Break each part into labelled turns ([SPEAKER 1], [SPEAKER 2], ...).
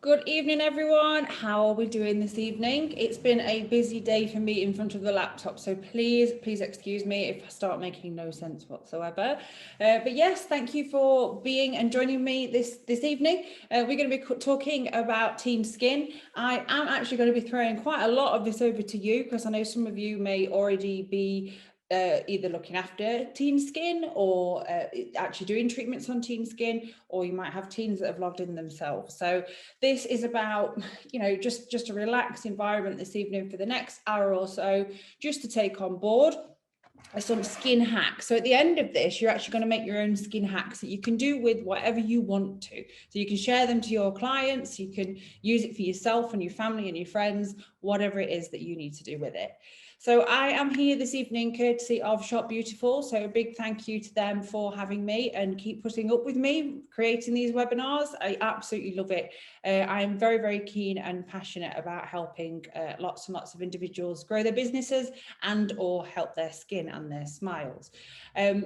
[SPEAKER 1] Good evening, everyone. How are we doing this evening? It's been a busy day for me in front of the laptop, so please excuse me if I start making no sense whatsoever. But yes, thank you for being and joining me this evening. We're going to be talking about Team Skin. I am actually going to be throwing quite a lot of this over to you because I know some of you may already be either looking after teen skin or actually doing treatments on teen skin, or you might have teens that have logged in themselves. So this is about, just a relaxed environment this evening for the next hour or so, just to take on board some skin hacks. So at the end of this, you're actually going to make your own skin hacks that you can do with whatever you want to. So you can share them to your clients, you can use it for yourself and your family and your friends, whatever it is that you need to do with it. So I am here this evening courtesy of Shop Beautiful. So a big thank you to them for having me and keep putting up with me creating these webinars. I absolutely love it. I am very keen and passionate about helping lots and lots of individuals grow their businesses and or help their skin and their smiles.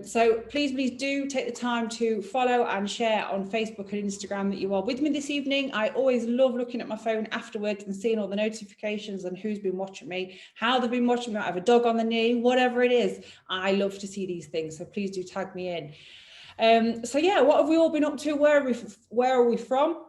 [SPEAKER 1] So please do take the time to follow and share on Facebook and Instagram that you are with me this evening. I always love looking at my phone afterwards and seeing all the notifications and who's been watching me, how they've been watching me. I have a dog on the knee, whatever it is. I love to see these things, so please do tag me in. So yeah, what have we all been up to? Where are we from?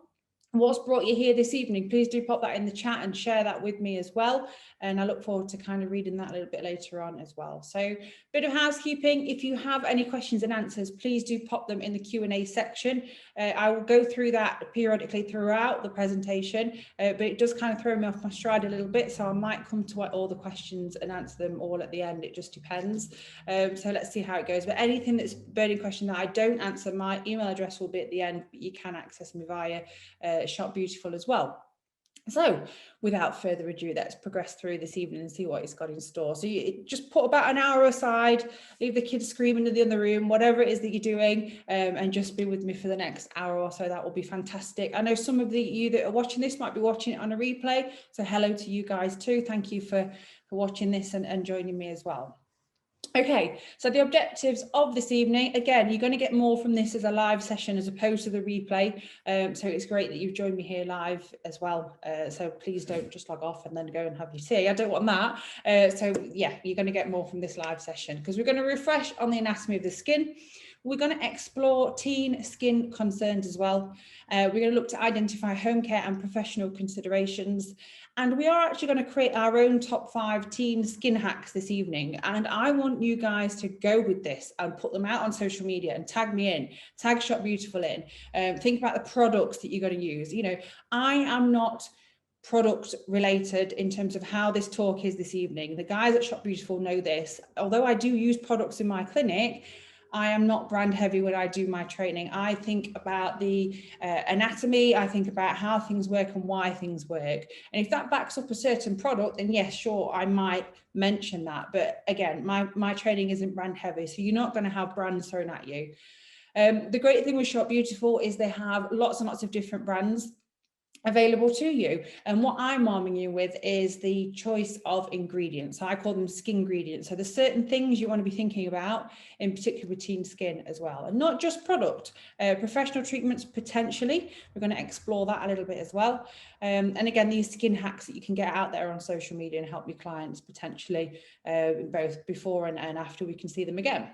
[SPEAKER 1] What's brought you here this evening? Please do pop that in the chat and share that with me as well. And I look forward to kind of reading that a little bit later on as well. So bit of housekeeping. If you have any questions and answers, please do pop them in the Q&A section. I will go through that periodically throughout the presentation, but it does kind of throw me off my stride a little bit. So I might come to all the questions and answer them all at the end. It just depends. So let's see how it goes. But anything that's burning question that I don't answer, my email address will be at the end, but you can access me via Shop Beautiful as well. So without further ado, let's progress through this evening and see what it's got in store. So you just put about an hour aside, leave the kids screaming in the other room, whatever it is that you're doing, and just be with me for the next hour or so. That will be fantastic. I know some of you that are watching this might be watching it on a replay. So hello to you guys too. Thank you for watching this and joining me as well. Okay, so the objectives of this evening, again, you're going to get more from this as a live session as opposed to the replay. So it's great that you've joined me here live as well. So please don't just log off and then go and have your tea. I don't want that. So yeah, you're going to get more from this live session because we're going to refresh on the anatomy of the skin. We're going to explore teen skin concerns as well. We're going to look to identify home care and professional considerations. And we are actually going to create our own top 5 teen skin hacks this evening. And I want you guys to go with this and put them out on social media and tag me in, tag Shop Beautiful in. Think about the products that you're going to use. You know, I am not product related in terms of how this talk is this evening. The guys at Shop Beautiful know this. Although I do use products in my clinic, I am not brand heavy when I do my training. I think about the anatomy, I think about how things work and why things work. And if that backs up a certain product, then yes, sure, I might mention that. But again, my training isn't brand heavy, so you're not going to have brands thrown at you. The great thing with Shop Beautiful is they have lots and lots of different brands available to you, and what I'm arming you with is the choice of ingredients. I call them skin ingredients. So there's certain things you want to be thinking about, in particular with teen skin as well, and not just product, professional treatments potentially. We're going to explore that a little bit as well, and again, these skin hacks that you can get out there on social media and help your clients potentially both before and after we can see them again.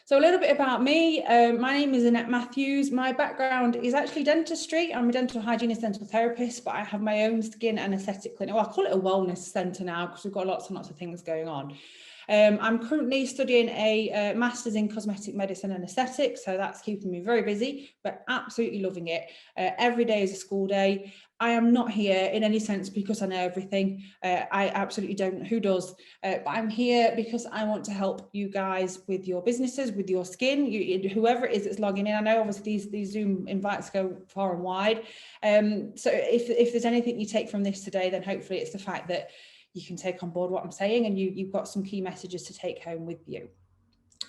[SPEAKER 1] So a little bit about me. My name is Annette Matthews. My background is actually dentistry. I'm a dental hygienist, dental therapist, but I have my own skin and aesthetic clinic. Well, I call it a wellness centre now because we've got lots and lots of things going on. I'm currently studying a master's in cosmetic medicine and aesthetics, so that's keeping me very busy, but absolutely loving it. Every day is a school day. I am not here in any sense because I know everything. I absolutely don't. Who does? But I'm here because I want to help you guys with your businesses, with your skin, whoever it is that's logging in. I know obviously these Zoom invites go far and wide. So if there's anything you take from this today, then hopefully it's the fact that you can take on board what I'm saying and you've got some key messages to take home with you.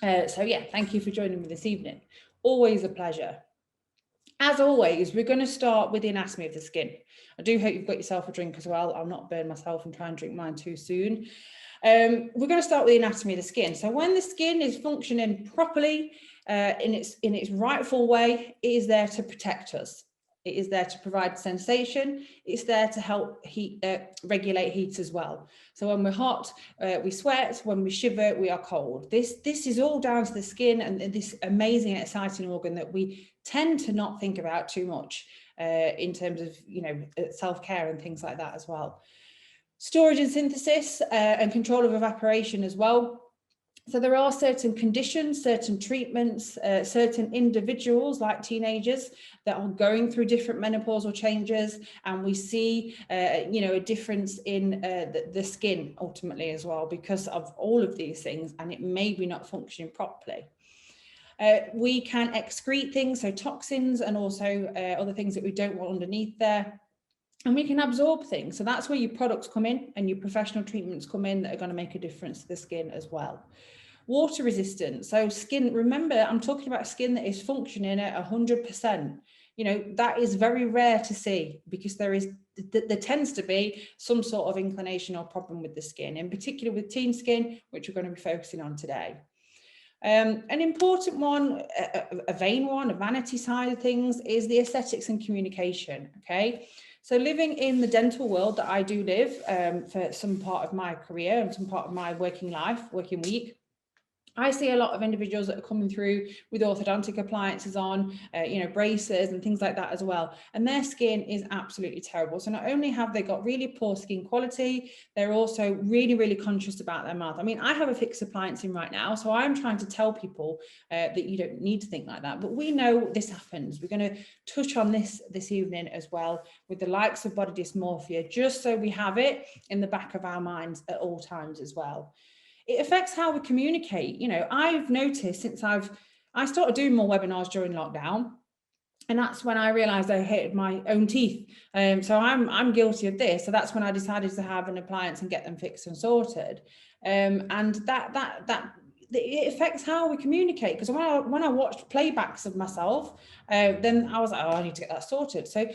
[SPEAKER 1] So yeah, thank you for joining me this evening. Always a pleasure. As always, we're going to start with the anatomy of the skin. I do hope you've got yourself a drink as well. I'll not burn myself and try and drink mine too soon. We're going to start with the anatomy of the skin. So when the skin is functioning properly in its rightful way, it is there to protect us. It is there to provide sensation. It's there to help regulate heat as well. So when we're hot, we sweat. When we shiver, we are cold. This is all down to the skin and this amazing, exciting organ that we tend to not think about too much in terms of, you know, self-care and things like that as well. Storage and synthesis and control of evaporation as well. So there are certain conditions, certain treatments, certain individuals like teenagers that are going through different menopausal changes, and we see, you know, a difference in the skin ultimately as well because of all of these things, and it may be not functioning properly. We can excrete things, so toxins and also other things that we don't want underneath there. And we can absorb things. So that's where your products come in and your professional treatments come in that are going to make a difference to the skin as well. Water resistant. So skin, remember, I'm talking about skin that is functioning at 100%. You know, that is very rare to see because there tends to be some sort of inclination or problem with the skin, in particular with teen skin, which we're going to be focusing on today. An important one, a vain one, a vanity side of things is the aesthetics and communication, okay? So living in the dental world that I do live for some part of my career and some part of my working week, I see a lot of individuals that are coming through with orthodontic appliances on, you know, braces and things like that as well. And their skin is absolutely terrible. So not only have they got really poor skin quality, they're also really, really conscious about their mouth. I mean, I have a fixed appliance in right now, so I'm trying to tell people that you don't need to think like that. But we know this happens. We're going to touch on this evening as well with the likes of body dysmorphia, just so we have it in the back of our minds at all times as well. It affects how we communicate. You know, I've noticed since I started doing more webinars during lockdown, and that's when I realized I hated my own teeth. So I'm guilty of this. So that's when I decided to have an appliance and get them fixed and sorted. And that it affects how we communicate. Because when I watched playbacks of myself, then I was like, oh, I need to get that sorted. So,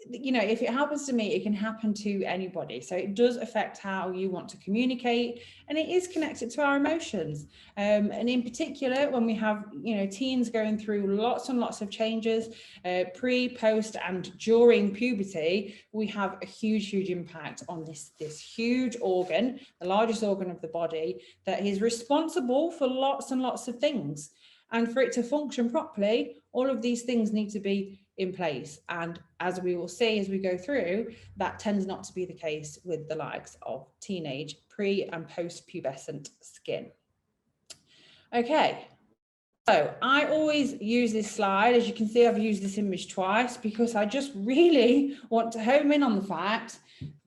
[SPEAKER 1] you know, if it happens to me, it can happen to anybody. So it does affect how you want to communicate, and it is connected to our emotions. And in particular, when we have, you know, teens going through lots and lots of changes, pre, post, and during puberty, we have a huge impact on this huge organ, the largest organ of the body, that is responsible for lots and lots of things. And for it to function properly, all of these things need to be in place. And as we will see as we go through, that tends not to be the case with the likes of teenage, pre and post-pubescent skin. Okay, so I always use this slide. As you can see, I've used this image twice because I just really want to home in on the fact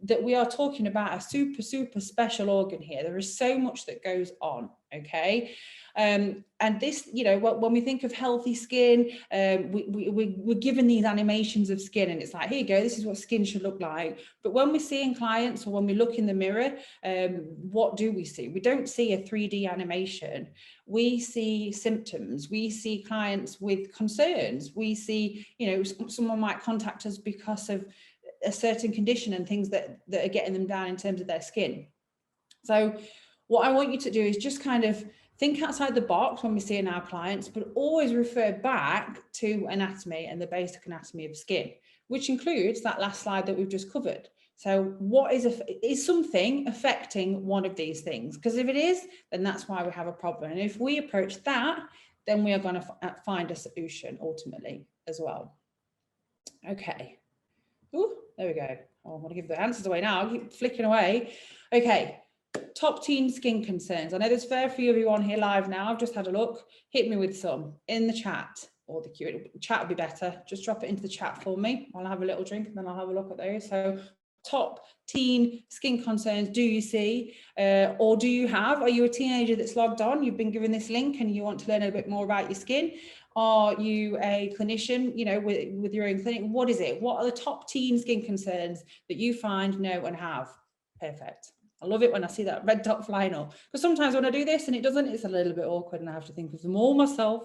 [SPEAKER 1] that we are talking about a super special organ here. There is so much that goes on, okay? And this, you know, when we think of healthy skin, we're given these animations of skin, and it's like, here you go, this is what skin should look like. But when we're seeing clients, or when we look in the mirror, what do we see? We don't see a 3D animation. We see symptoms. We see clients with concerns. We see, you know, someone might contact us because of a certain condition and things that are getting them down in terms of their skin. So what I want you to do is just kind of think outside the box when we're seeing our clients, but always refer back to anatomy and the basic anatomy of skin, which includes that last slide that we've just covered. So what is something affecting one of these things? Because if it is, then that's why we have a problem. And if we approach that, then we are going to find a solution ultimately as well. Okay. Ooh, there we go. Oh, I want to give the answers away now. I'll keep flicking away. Okay. Top teen skin concerns. I know there's very few of you on here live now. I've just had a look. Hit me with some in the chat, or the Q&A. Chat would be better. Just drop it into the chat for me. I'll have a little drink and then I'll have a look at those. So top teen skin concerns do you see, or do you have? Are you a teenager that's logged on? You've been given this link and you want to learn a bit more about your skin? Are you a clinician, you know, with your own clinic? What is it? What are the top teen skin concerns that you find, know, and have? Perfect. I love it when I see that red dot flying up, because sometimes when I do this and it doesn't, it's a little bit awkward and I have to think of them all myself.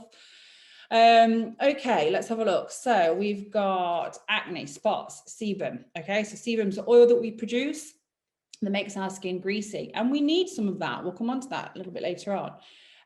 [SPEAKER 1] Okay, let's have a look. So we've got acne, spots, sebum. Okay, so sebum's the oil that we produce that makes our skin greasy, and we need some of that. We'll come on to that a little bit later on.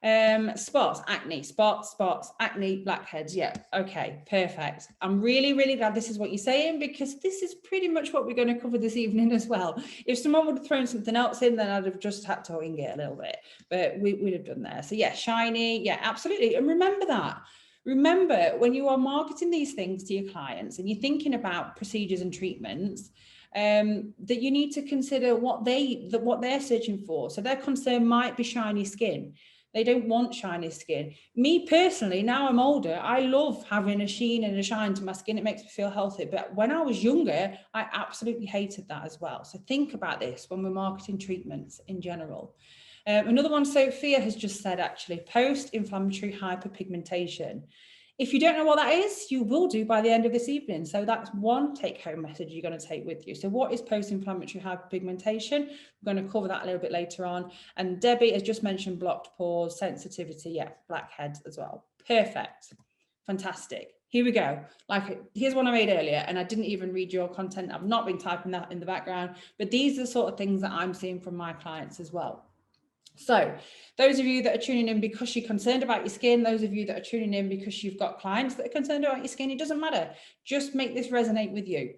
[SPEAKER 1] Spots, acne, blackheads. Yeah, okay, perfect. I'm really, really glad this is what you're saying, because this is pretty much what we're going to cover this evening as well. If someone would have thrown something else in, then I'd have just had to wing it a little bit, but we'd have done there. So yeah, shiny, yeah, absolutely. And remember that. Remember, when you are marketing these things to your clients and you're thinking about procedures and treatments, that you need to consider what they're searching for. So their concern might be shiny skin. They don't want shiny skin. Me personally, now I'm older, I love having a sheen and a shine to my skin. It makes me feel healthy. But when I was younger, I absolutely hated that as well. So think about this when we're marketing treatments in general. Another one Sophia has just said, actually, post-inflammatory hyperpigmentation. If you don't know what that is, you will do by the end of this evening. So that's one take-home message you're going to take with you. So what is post-inflammatory hyperpigmentation? We're going to cover that a little bit later on. And Debbie has just mentioned blocked pores, sensitivity, yeah, blackheads as well. Perfect. Fantastic. Here we go. Here's one I made earlier, and I didn't even read your content. I've not been typing that in the background, but these are the sort of things that I'm seeing from my clients as well. So those of you that are tuning in because you're concerned about your skin, those of you that are tuning in because you've got clients that are concerned about your skin, it doesn't matter. Just make this resonate with you.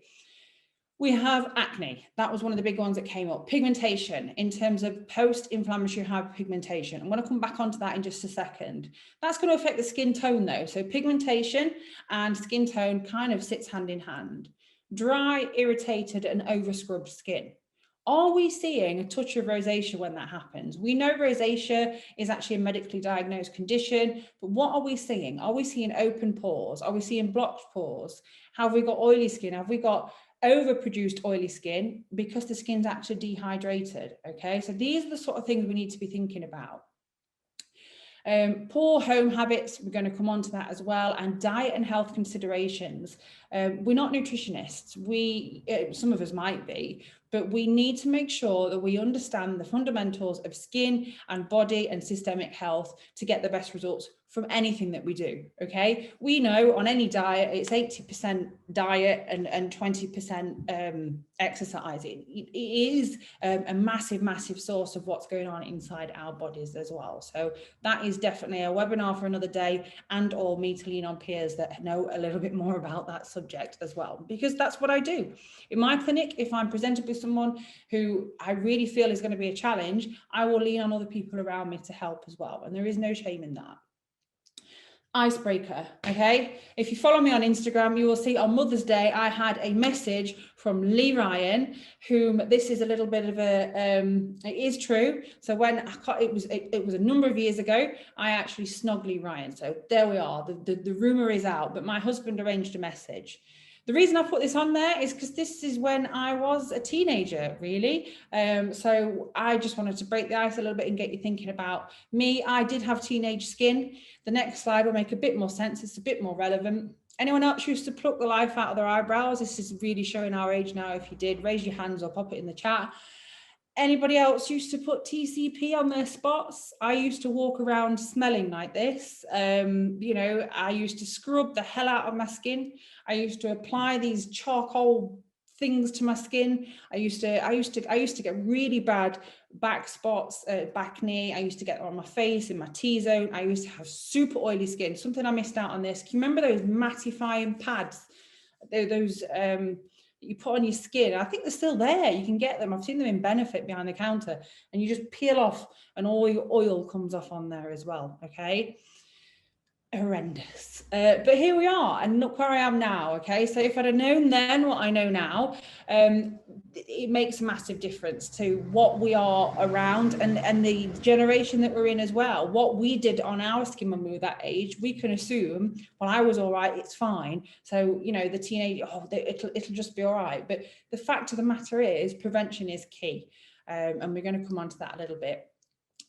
[SPEAKER 1] We have acne. That was one of the big ones that came up. Pigmentation in terms of post-inflammatory hyperpigmentation. I'm going to come back onto that in just a second. That's going to affect the skin tone though. So pigmentation and skin tone kind of sits hand in hand. Dry, irritated and over-scrubbed skin. Are we seeing a touch of rosacea when that happens? We know rosacea is actually a medically diagnosed condition, but what are we seeing? Are we seeing open pores? Are we seeing blocked pores? Have we got oily skin? Have we got overproduced oily skin because the skin's actually dehydrated? Okay, so these are the sort of things we need to be thinking about. Poor home habits, we're going to come on to that as well, and diet and health considerations. We're not nutritionists, some of us might be, but we need to make sure that we understand the fundamentals of skin and body and systemic health to get the best results from anything that we do, okay? We know on any diet, it's 80% diet and 20% exercise. It is a massive, massive source of what's going on inside our bodies as well. So that is definitely a webinar for another day, and or me to lean on peers that know a little bit more about that subject as well, because that's what I do. In my clinic, if I'm presented with someone who I really feel is going to be a challenge, I will lean on other people around me to help as well. And there is no shame in that. Icebreaker, okay? If you follow me on Instagram, you will see on Mother's Day, I had a message from Lee Ryan, whom this is a little bit of a, it is true. So when it was a number of years ago, I actually snogged Lee Ryan. So there we are, the rumor is out, but my husband arranged a message. The reason I put this on there is because this is when I was a teenager, really. So I just wanted to break the ice a little bit and get you thinking about me. I did have teenage skin. The next slide will make a bit more sense. It's a bit more relevant. Anyone else used to pluck the life out of their eyebrows? This is really showing our age now. If you did, raise your hands or pop it in the chat. Anybody else used to put TCP on their spots? I used to walk around smelling like this. You know, I used to scrub the hell out of my skin. I used to apply these charcoal things to my skin. I used to get really bad back spots, back knee. I used to get on my face, in my T-zone. I used to have super oily skin. Something I missed out on this. Can you remember those mattifying pads? Those you put on your skin. I think they're still there. You can get them. I've seen them in Benefit behind the counter, and you just peel off and all your oil comes off on there as well. Okay. Horrendous. But here we are, and look where I am now. Okay, so if I'd have known then what I know now, it makes a massive difference to what we are around and the generation that we're in as well. What we did on our skin when we were that age, we can assume, well, I was all right, it's fine. So, you know, the teenage, oh, it'll just be all right. But the fact of the matter is prevention is key. And we're going to come on to that a little bit.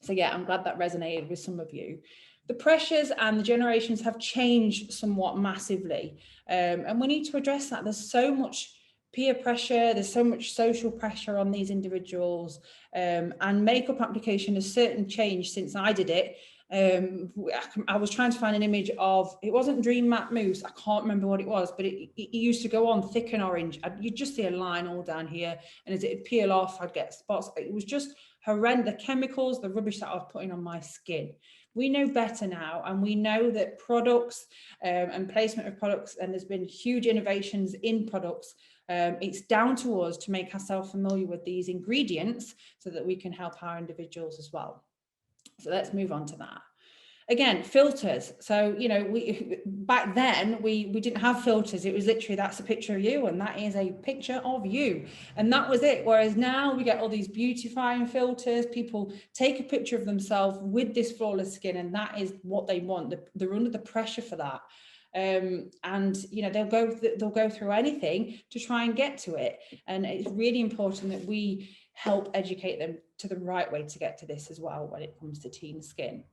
[SPEAKER 1] So yeah, I'm glad that resonated with some of you. The pressures and the generations have changed somewhat massively. And we need to address that. There's so much peer pressure, there's so much social pressure on these individuals, and makeup application has certainly changed since I did it. I was trying to find an image of, it wasn't Dream Matte Mousse, I can't remember what it was, but it used to go on thick and orange. You'd just see a line all down here, and as it'd peel off, I'd get spots. It was just horrendous, the chemicals, the rubbish that I was putting on my skin. We know better now, and we know that products and placement of products, and there's been huge innovations in products. It's down to us to make ourselves familiar with these ingredients so that we can help our individuals as well. So let's move on to that. Again, filters. So, you know, back then we didn't have filters. It was literally, that's a picture of you and that is a picture of you. And that was it. Whereas now we get all these beautifying filters. People take a picture of themselves with this flawless skin, and that is what they want. They're under the pressure for that. And you know, they'll go through anything to try and get to it. And it's really important that we help educate them to the right way to get to this as well when it comes to teen skin,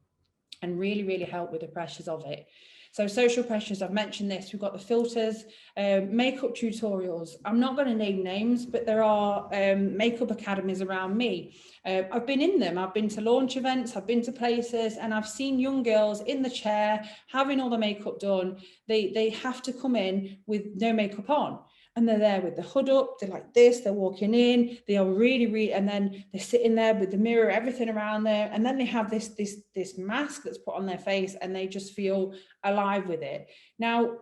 [SPEAKER 1] and really, really help with the pressures of it. So social pressures, I've mentioned this, we've got the filters, makeup tutorials. I'm not going to name names, but there are makeup academies around me. I've been in them, I've been to launch events, I've been to places, and I've seen young girls in the chair having all the makeup done. They have to come in with no makeup on. And they're there with the hood up, they're like this, they're walking in, they are really, and then they're sitting there with the mirror, everything around there. And then they have this mask that's put on their face, and they just feel alive with it. Now,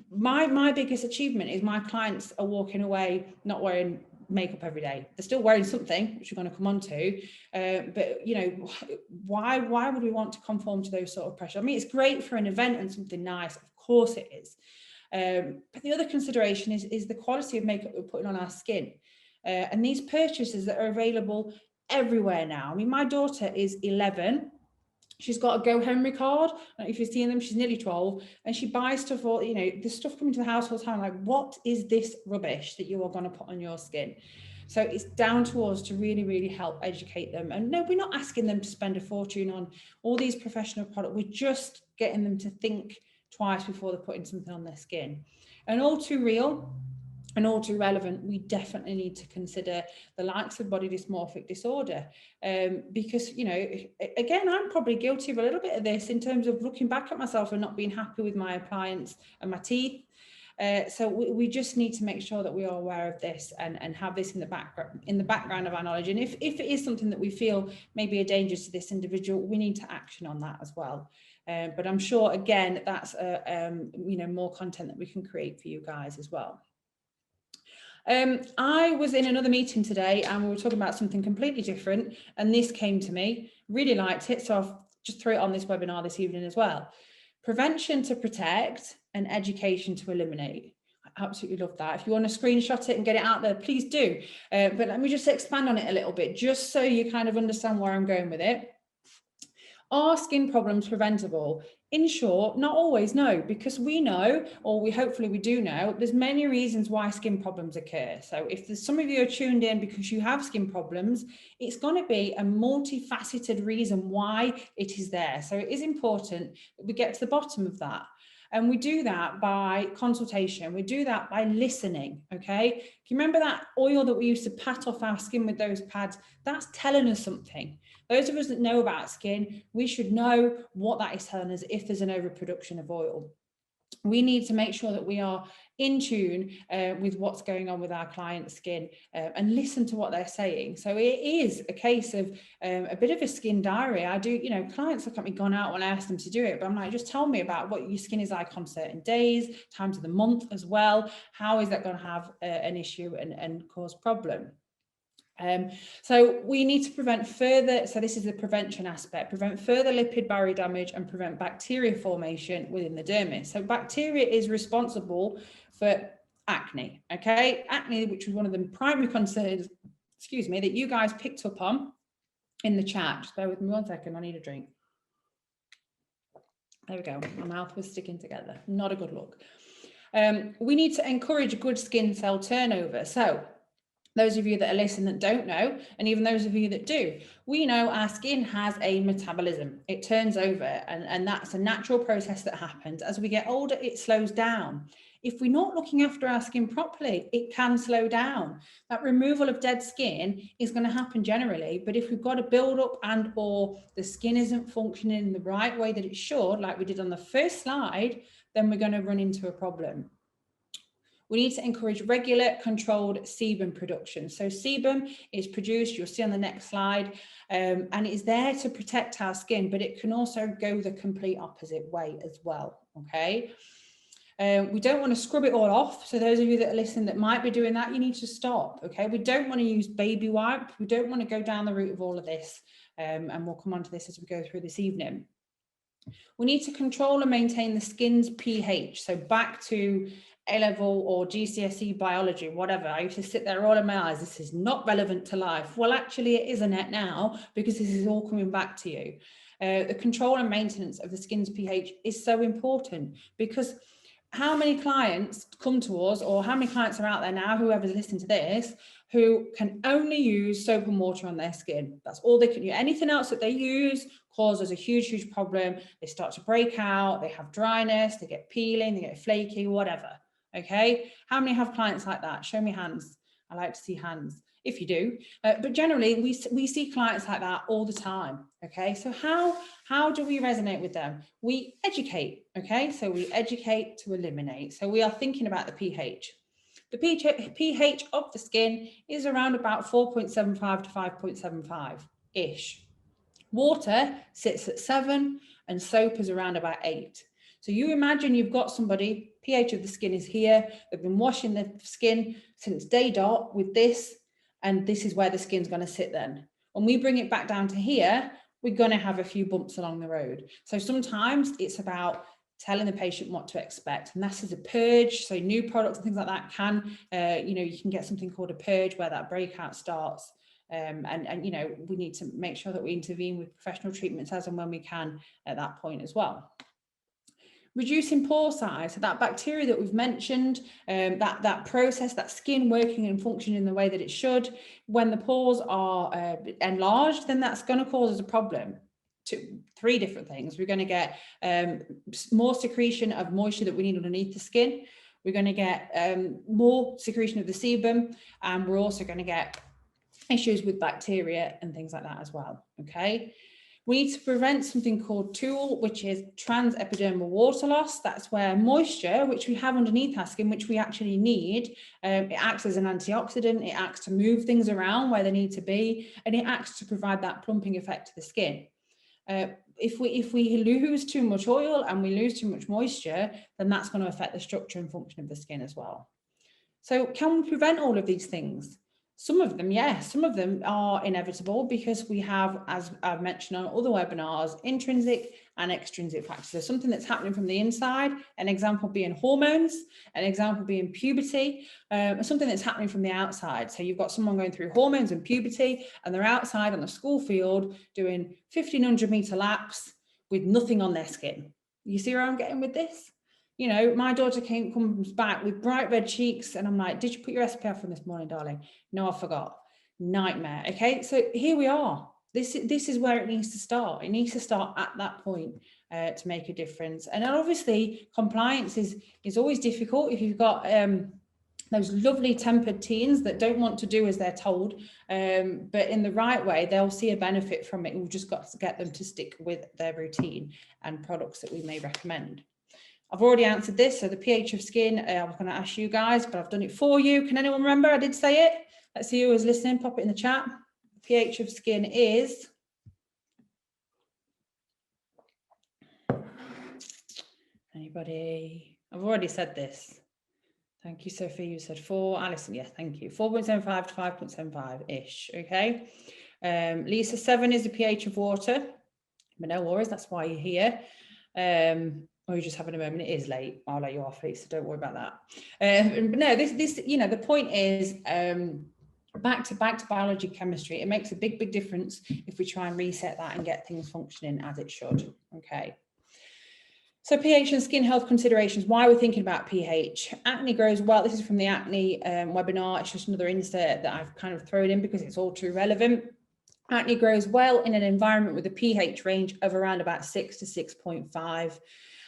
[SPEAKER 1] my biggest achievement is my clients are walking away not wearing makeup every day. They're still wearing something, which we're going to come on to. But, you know, why would we want to conform to those sort of pressure? I mean, it's great for an event and something nice. Of course it is. But the other consideration is the quality of makeup we're putting on our skin. And these purchases that are available everywhere now. I mean, my daughter is 11. She's got a Go Henry card. I don't know if you've seen them, she's nearly 12. And she buys stuff, all, you know, there's stuff coming to the house all the time. Like, what is this rubbish that you are going to put on your skin? So it's down to us to really, really help educate them. And no, we're not asking them to spend a fortune on all these professional products. We're just getting them to think twice before they're putting something on their skin. And all too real and all too relevant, we definitely need to consider the likes of body dysmorphic disorder, because, you know, again, I'm probably guilty of a little bit of this in terms of looking back at myself and not being happy with my appliance and my teeth. So we just need to make sure that we are aware of this and have this in the background of our knowledge. And if it is something that we feel may be a danger to this individual, we need to action on that as well. But I'm sure, again, that's you know, more content that we can create for you guys as well. I was in another meeting today and we were talking about something completely different, and this came to me, really liked it, so I've just threw it on this webinar this evening as well. Prevention to protect and education to eliminate. I absolutely love that. If you want to screenshot it and get it out there, please do. But let me just expand on it a little bit, just so you kind of understand where I'm going with it. Are skin problems preventable? In short, not always, no, because we know, or hopefully we do know, there's many reasons why skin problems occur. So if there's some of you are tuned in because you have skin problems, it's going to be a multifaceted reason why it is there. So it is important that we get to the bottom of that. And we do that by consultation. We do that by listening, okay? Can you remember that oil that we used to pat off our skin with those pads? That's telling us something. Those of us that know about skin, we should know what that is telling us if there's an overproduction of oil. We need to make sure that we are in tune with what's going on with our client's skin and listen to what they're saying. So it is a case of a bit of a skin diary. I do, you know, clients look at me gone out when I ask them to do it, but I'm like, just tell me about what your skin is like on certain days, times of the month as well. How is that going to have an issue and cause problem? So we need to prevent further, so this is the prevention aspect, prevent further lipid barrier damage and prevent bacteria formation within the dermis. So bacteria is responsible for acne, okay? Acne, which was one of the primary concerns, excuse me, that you guys picked up on in the chat. Just bear with me 1 second, I need a drink. There we go, my mouth was sticking together, not a good look. We need to encourage good skin cell turnover. So those of you that are listening that don't know, and even those of you that do, we know our skin has a metabolism. It turns over, and that's a natural process that happens. As we get older, it slows down. If we're not looking after our skin properly, it can slow down. That removal of dead skin is going to happen generally, but if we've got a build up and or the skin isn't functioning in the right way that it should, like we did on the first slide, then we're going to run into a problem. We need to encourage regular controlled sebum production. So sebum is produced, you'll see on the next slide, and it's there to protect our skin, but it can also go the complete opposite way as well, okay? We don't want to scrub it all off. So those of you that are listening that might be doing that, you need to stop, okay? We don't want to use baby wipe. We don't want to go down the route of all of this. And we'll come on to this as we go through this evening. We need to control and maintain the skin's pH. So back to A-level or GCSE biology, whatever. I used to sit there rolling my eyes. This is not relevant to life. Well, actually it is, Annette, now, because this is all coming back to you. The control and maintenance of the skin's pH is so important, because how many clients come to us, or how many clients are out there now, whoever's listening to this, who can only use soap and water on their skin? That's all they can use. Anything else that they use causes a huge, huge problem. They start to break out, they have dryness, they get peeling, they get flaky, whatever. Okay, how many have clients like that? Show me hands. I like to see hands if you do, but generally we see clients like that all the time. Okay, so how do we resonate with them? We educate. Okay, so we educate to eliminate. So we are thinking about the pH. The pH of the skin is around about 4.75 to 5.75 ish. Water sits at 7 and soap is around about 8. So you imagine you've got somebody, pH of the skin is here, they've been washing the skin since day dot with this, and this is where the skin's going to sit then. When we bring it back down to here, we're going to have a few bumps along the road. So sometimes it's about telling the patient what to expect, and that's as a purge. So new products and things like that can, you can get something called a purge where that breakout starts. And we need to make sure that we intervene with professional treatments as and when we can at that point as well. Reducing pore size, so that bacteria that we've mentioned, that process, that skin working and functioning in the way that it should, when the pores are enlarged, then that's going to cause us a problem. Three different things. We're going to get more secretion of moisture that we need underneath the skin. We're going to get more secretion of the sebum, and we're also going to get issues with bacteria and things like that as well. Okay. We need to prevent something called TOOL, which is transepidermal water loss. That's where moisture, which we have underneath our skin, which we actually need, it acts as an antioxidant, it acts to move things around where they need to be, and it acts to provide that plumping effect to the skin. If we lose too much oil and we lose too much moisture, then that's going to affect the structure and function of the skin as well. So can we prevent all of these things? Some of them, yes, some of them are inevitable because we have, as I've mentioned on other webinars, intrinsic and extrinsic factors. So something that's happening from the inside, an example being hormones, an example being puberty, something that's happening from the outside. So you've got someone going through hormones and puberty, and they're outside on the school field doing 1,500 meter laps with nothing on their skin. You see where I'm getting with this? You know, my daughter comes back with bright red cheeks, and I'm like, did you put your SPF on this morning, darling? No, I forgot. Nightmare. Okay, so here we are. This is where it needs to start. It needs to start at that point to make a difference. And obviously, compliance is always difficult if you've got those lovely tempered teens that don't want to do as they're told, but in the right way, they'll see a benefit from it. We've just got to get them to stick with their routine and products that we may recommend. I've already answered this. So the pH of skin, I was going to ask you guys, but I've done it for you. Can anyone remember? I did say it. Let's see who was listening. Pop it in the chat. The pH of skin is... Anybody? I've already said this. Thank you, Sophie. You said 4. Alison, yes, thank you. 4.75 to 5.75-ish, okay? Lisa, 7 is the pH of water. But no worries, that's why you're here. Or you're just having a moment. It is late. I'll let you off, Lisa. Don't worry about that. But no, this, you know, the point is back to biology, chemistry. It makes a big difference if we try and reset that and get things functioning as it should. Okay. So pH and skin health considerations. Why we're thinking about pH. Acne grows well. This is from the acne webinar. It's just another insert that I've kind of thrown in because it's all too relevant. Acne grows well in an environment with a pH range of around about 6 to 6.5.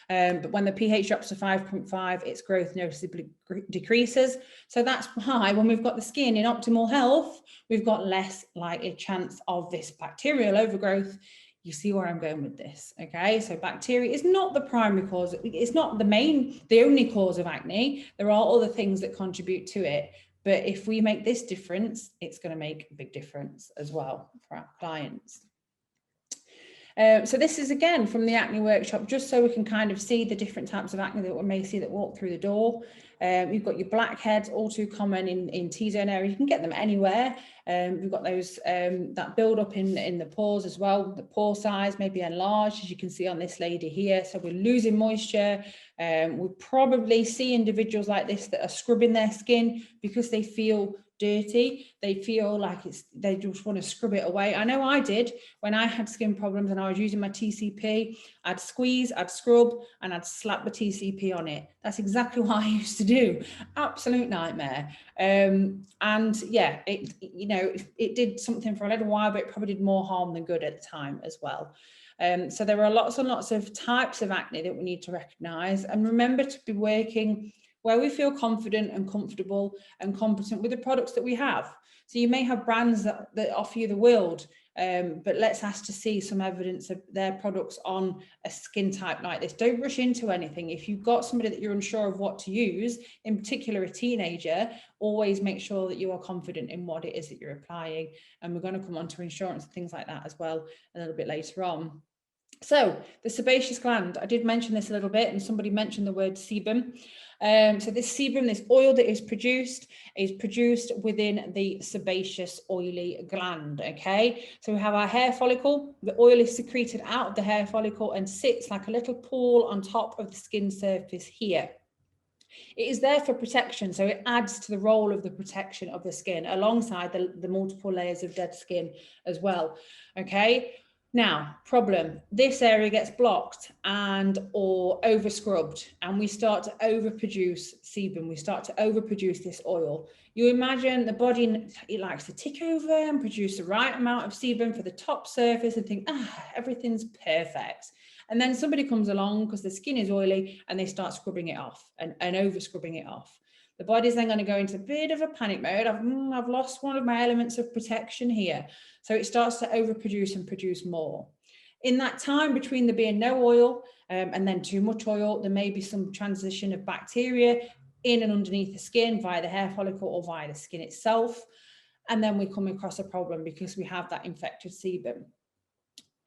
[SPEAKER 1] But when the pH drops to 5.5, its growth noticeably decreases. So that's why when we've got the skin in optimal health, we've got less likely chance of this bacterial overgrowth You see where I'm going with this, okay? So bacteria is not the primary cause. It's not the only cause of acne. There are other things that contribute to it. But if we make this difference, it's going to make a big difference as well for our clients. So this is again from the acne workshop, just so we can kind of see the different types of acne that we may see that walk through the door. You've got your blackheads, all too common in T-zone area. You can get them anywhere. We've got those that build up in the pores as well. The pore size may be enlarged, as you can see on this lady here. So we're losing moisture. We probably see individuals like this that are scrubbing their skin because they feel dirty. They feel like they just want to scrub it away. I know I did when I had skin problems and I was using my TCP. I'd squeeze, I'd scrub, and I'd slap the TCP on it. That's exactly what I used to do. Absolute nightmare. And yeah, it did something for a little while, but it probably did more harm than good at the time as well. So there are lots and lots of types of acne that we need to recognize, and remember to be working where we feel confident and comfortable and competent with the products that we have. So you may have brands that offer you the world, but let's ask to see some evidence of their products on a skin type like this. Don't rush into anything. If you've got somebody that you're unsure of what to use, in particular a teenager, always make sure that you are confident in what it is that you're applying. And we're going to come on to insurance and things like that as well a little bit later on. So the sebaceous gland, I did mention this a little bit, and somebody mentioned the word sebum. So this sebum, this oil that is produced within the sebaceous oily gland, okay? So we have our hair follicle. The oil is secreted out of the hair follicle and sits like a little pool on top of the skin surface here. It is there for protection, so it adds to the role of the protection of the skin alongside the multiple layers of dead skin as well, okay? Now, problem, this area gets blocked or over scrubbed, and we start to overproduce sebum. We start to overproduce this oil. You imagine the body, it likes to tick over and produce the right amount of sebum for the top surface and think, everything's perfect. And then somebody comes along because the skin is oily and they start scrubbing it off and over scrubbing it off. The body's then going to go into a bit of a panic mode. I've lost one of my elements of protection here. So it starts to overproduce and produce more. In that time between there being no oil and then too much oil, there may be some transition of bacteria in and underneath the skin via the hair follicle or via the skin itself. And then we come across a problem because we have that infected sebum.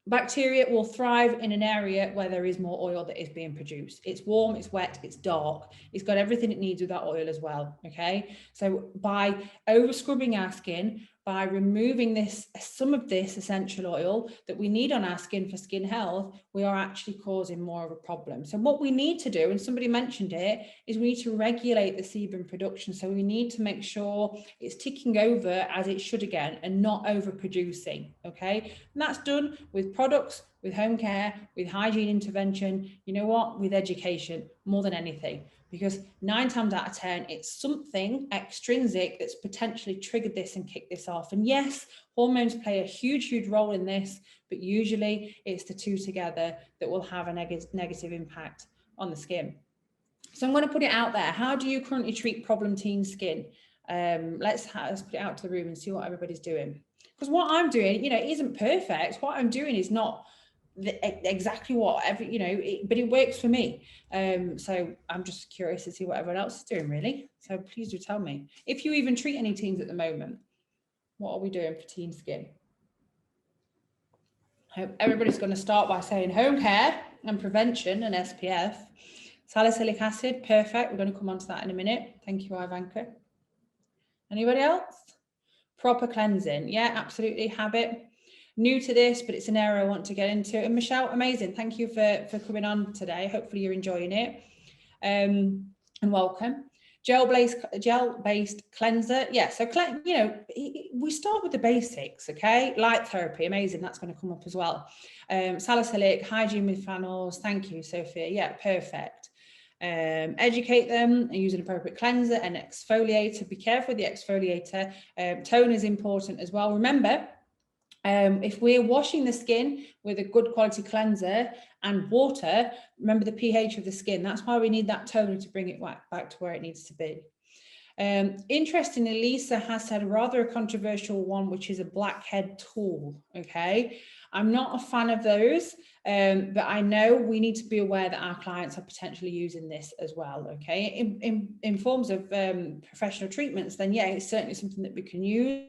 [SPEAKER 1] Bacteria will thrive in an area where there is more oil that is being produced. It's warm, it's wet, it's dark. It's got everything it needs with that oil as well, okay? So by over scrubbing our skin, by removing some of this essential oil that we need on our skin for skin health, we are actually causing more of a problem. So what we need to do, and somebody mentioned it, is we need to regulate the sebum production. So we need to make sure it's ticking over as it should again and not overproducing, okay? And that's done with products, with home care, with hygiene intervention, you know what, with education more than anything. Because 9 times out of 10, it's something extrinsic that's potentially triggered this and kicked this off. And yes, hormones play a huge, huge role in this, but usually it's the two together that will have a negative impact on the skin. So I'm going to put it out there. How do you currently treat problem teen skin? Let's put it out to the room and see what everybody's doing. Because what I'm doing, it isn't perfect. What I'm doing is not exactly but it works for me. So I'm just curious to see what everyone else is doing, really. So please do tell me if you even treat any teens at the moment. What are we doing for teen skin? I hope everybody's going to start by saying home care and prevention and SPF. Salicylic acid, perfect. We're going to come on to that in a minute. Thank you, Ivanka. Anybody else? Proper cleansing, yeah, absolutely. Habit. New to this, but it's an area I want to get into. And Michelle, amazing. Thank you for coming on today. Hopefully you're enjoying it. And welcome. Gel-based cleanser. Yeah, so, we start with the basics, okay? Light therapy, amazing. That's going to come up as well. Salicylic, hygiene with flannels. Thank you, Sophia. Yeah, perfect. Educate them and use an appropriate cleanser and exfoliator. Be careful with the exfoliator. Tone is important as well. Remember, if we're washing the skin with a good quality cleanser and water, remember the pH of the skin. That's why we need that toner to bring it back to where it needs to be. Interestingly, Lisa has said rather a controversial one, which is a blackhead tool. Okay, I'm not a fan of those, but I know we need to be aware that our clients are potentially using this as well. Okay, in forms of professional treatments, then yeah, it's certainly something that we can use.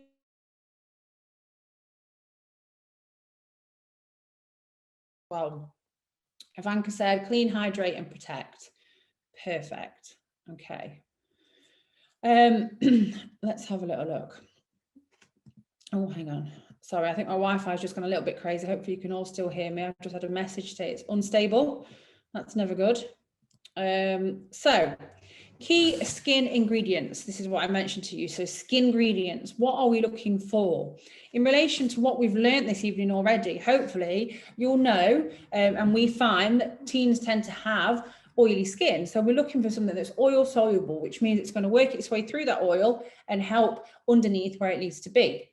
[SPEAKER 1] Well, Ivanka said clean, hydrate and protect. Perfect. Okay. Let's have a little look. Oh, hang on. Sorry, I think my Wi-Fi has just gone a little bit crazy. Hopefully you can all still hear me. I've just had a message say it's unstable. That's never good. So key skin ingredients. This is what I mentioned to you. So skin ingredients, what are we looking for? In relation to what we've learned this evening already, hopefully you'll know, and we find that teens tend to have oily skin. So we're looking for something that's oil soluble, which means it's going to work its way through that oil and help underneath where it needs to be.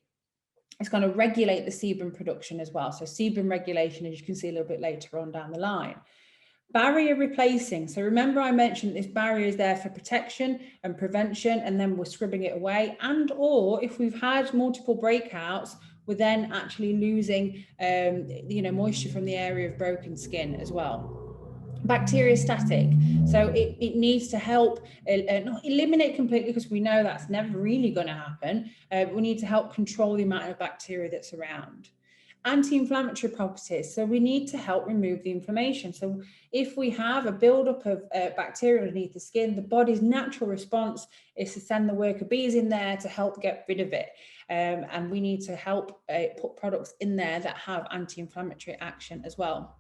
[SPEAKER 1] It's going to regulate the sebum production as well. So sebum regulation, as you can see a little bit later on down the line. Barrier replacing. So remember I mentioned this barrier is there for protection and prevention, and then we're scrubbing it away. And or if we've had multiple breakouts, we're then actually losing moisture from the area of broken skin as well. Bacteriostatic, so it needs to help not eliminate completely, because we know that's never really going to happen, but we need to help control the amount of bacteria that's around. Anti-inflammatory properties, so we need to help remove the inflammation. So if we have a buildup of bacteria underneath the skin, the body's natural response is to send the worker bees in there to help get rid of it, and we need to help put products in there that have anti-inflammatory action as well.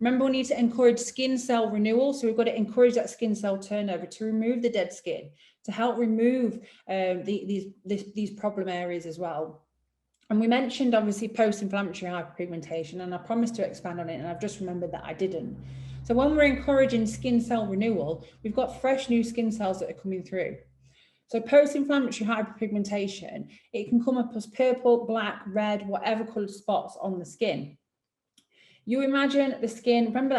[SPEAKER 1] Remember, we need to encourage skin cell renewal. So we've got to encourage that skin cell turnover to remove the dead skin, to help remove these problem areas as well. And we mentioned obviously post-inflammatory hyperpigmentation, and I promised to expand on it, and I've just remembered that I didn't. So when we're encouraging skin cell renewal, we've got fresh new skin cells that are coming through. So post-inflammatory hyperpigmentation, it can come up as purple, black, red, whatever coloured spots on the skin. You imagine the skin, remember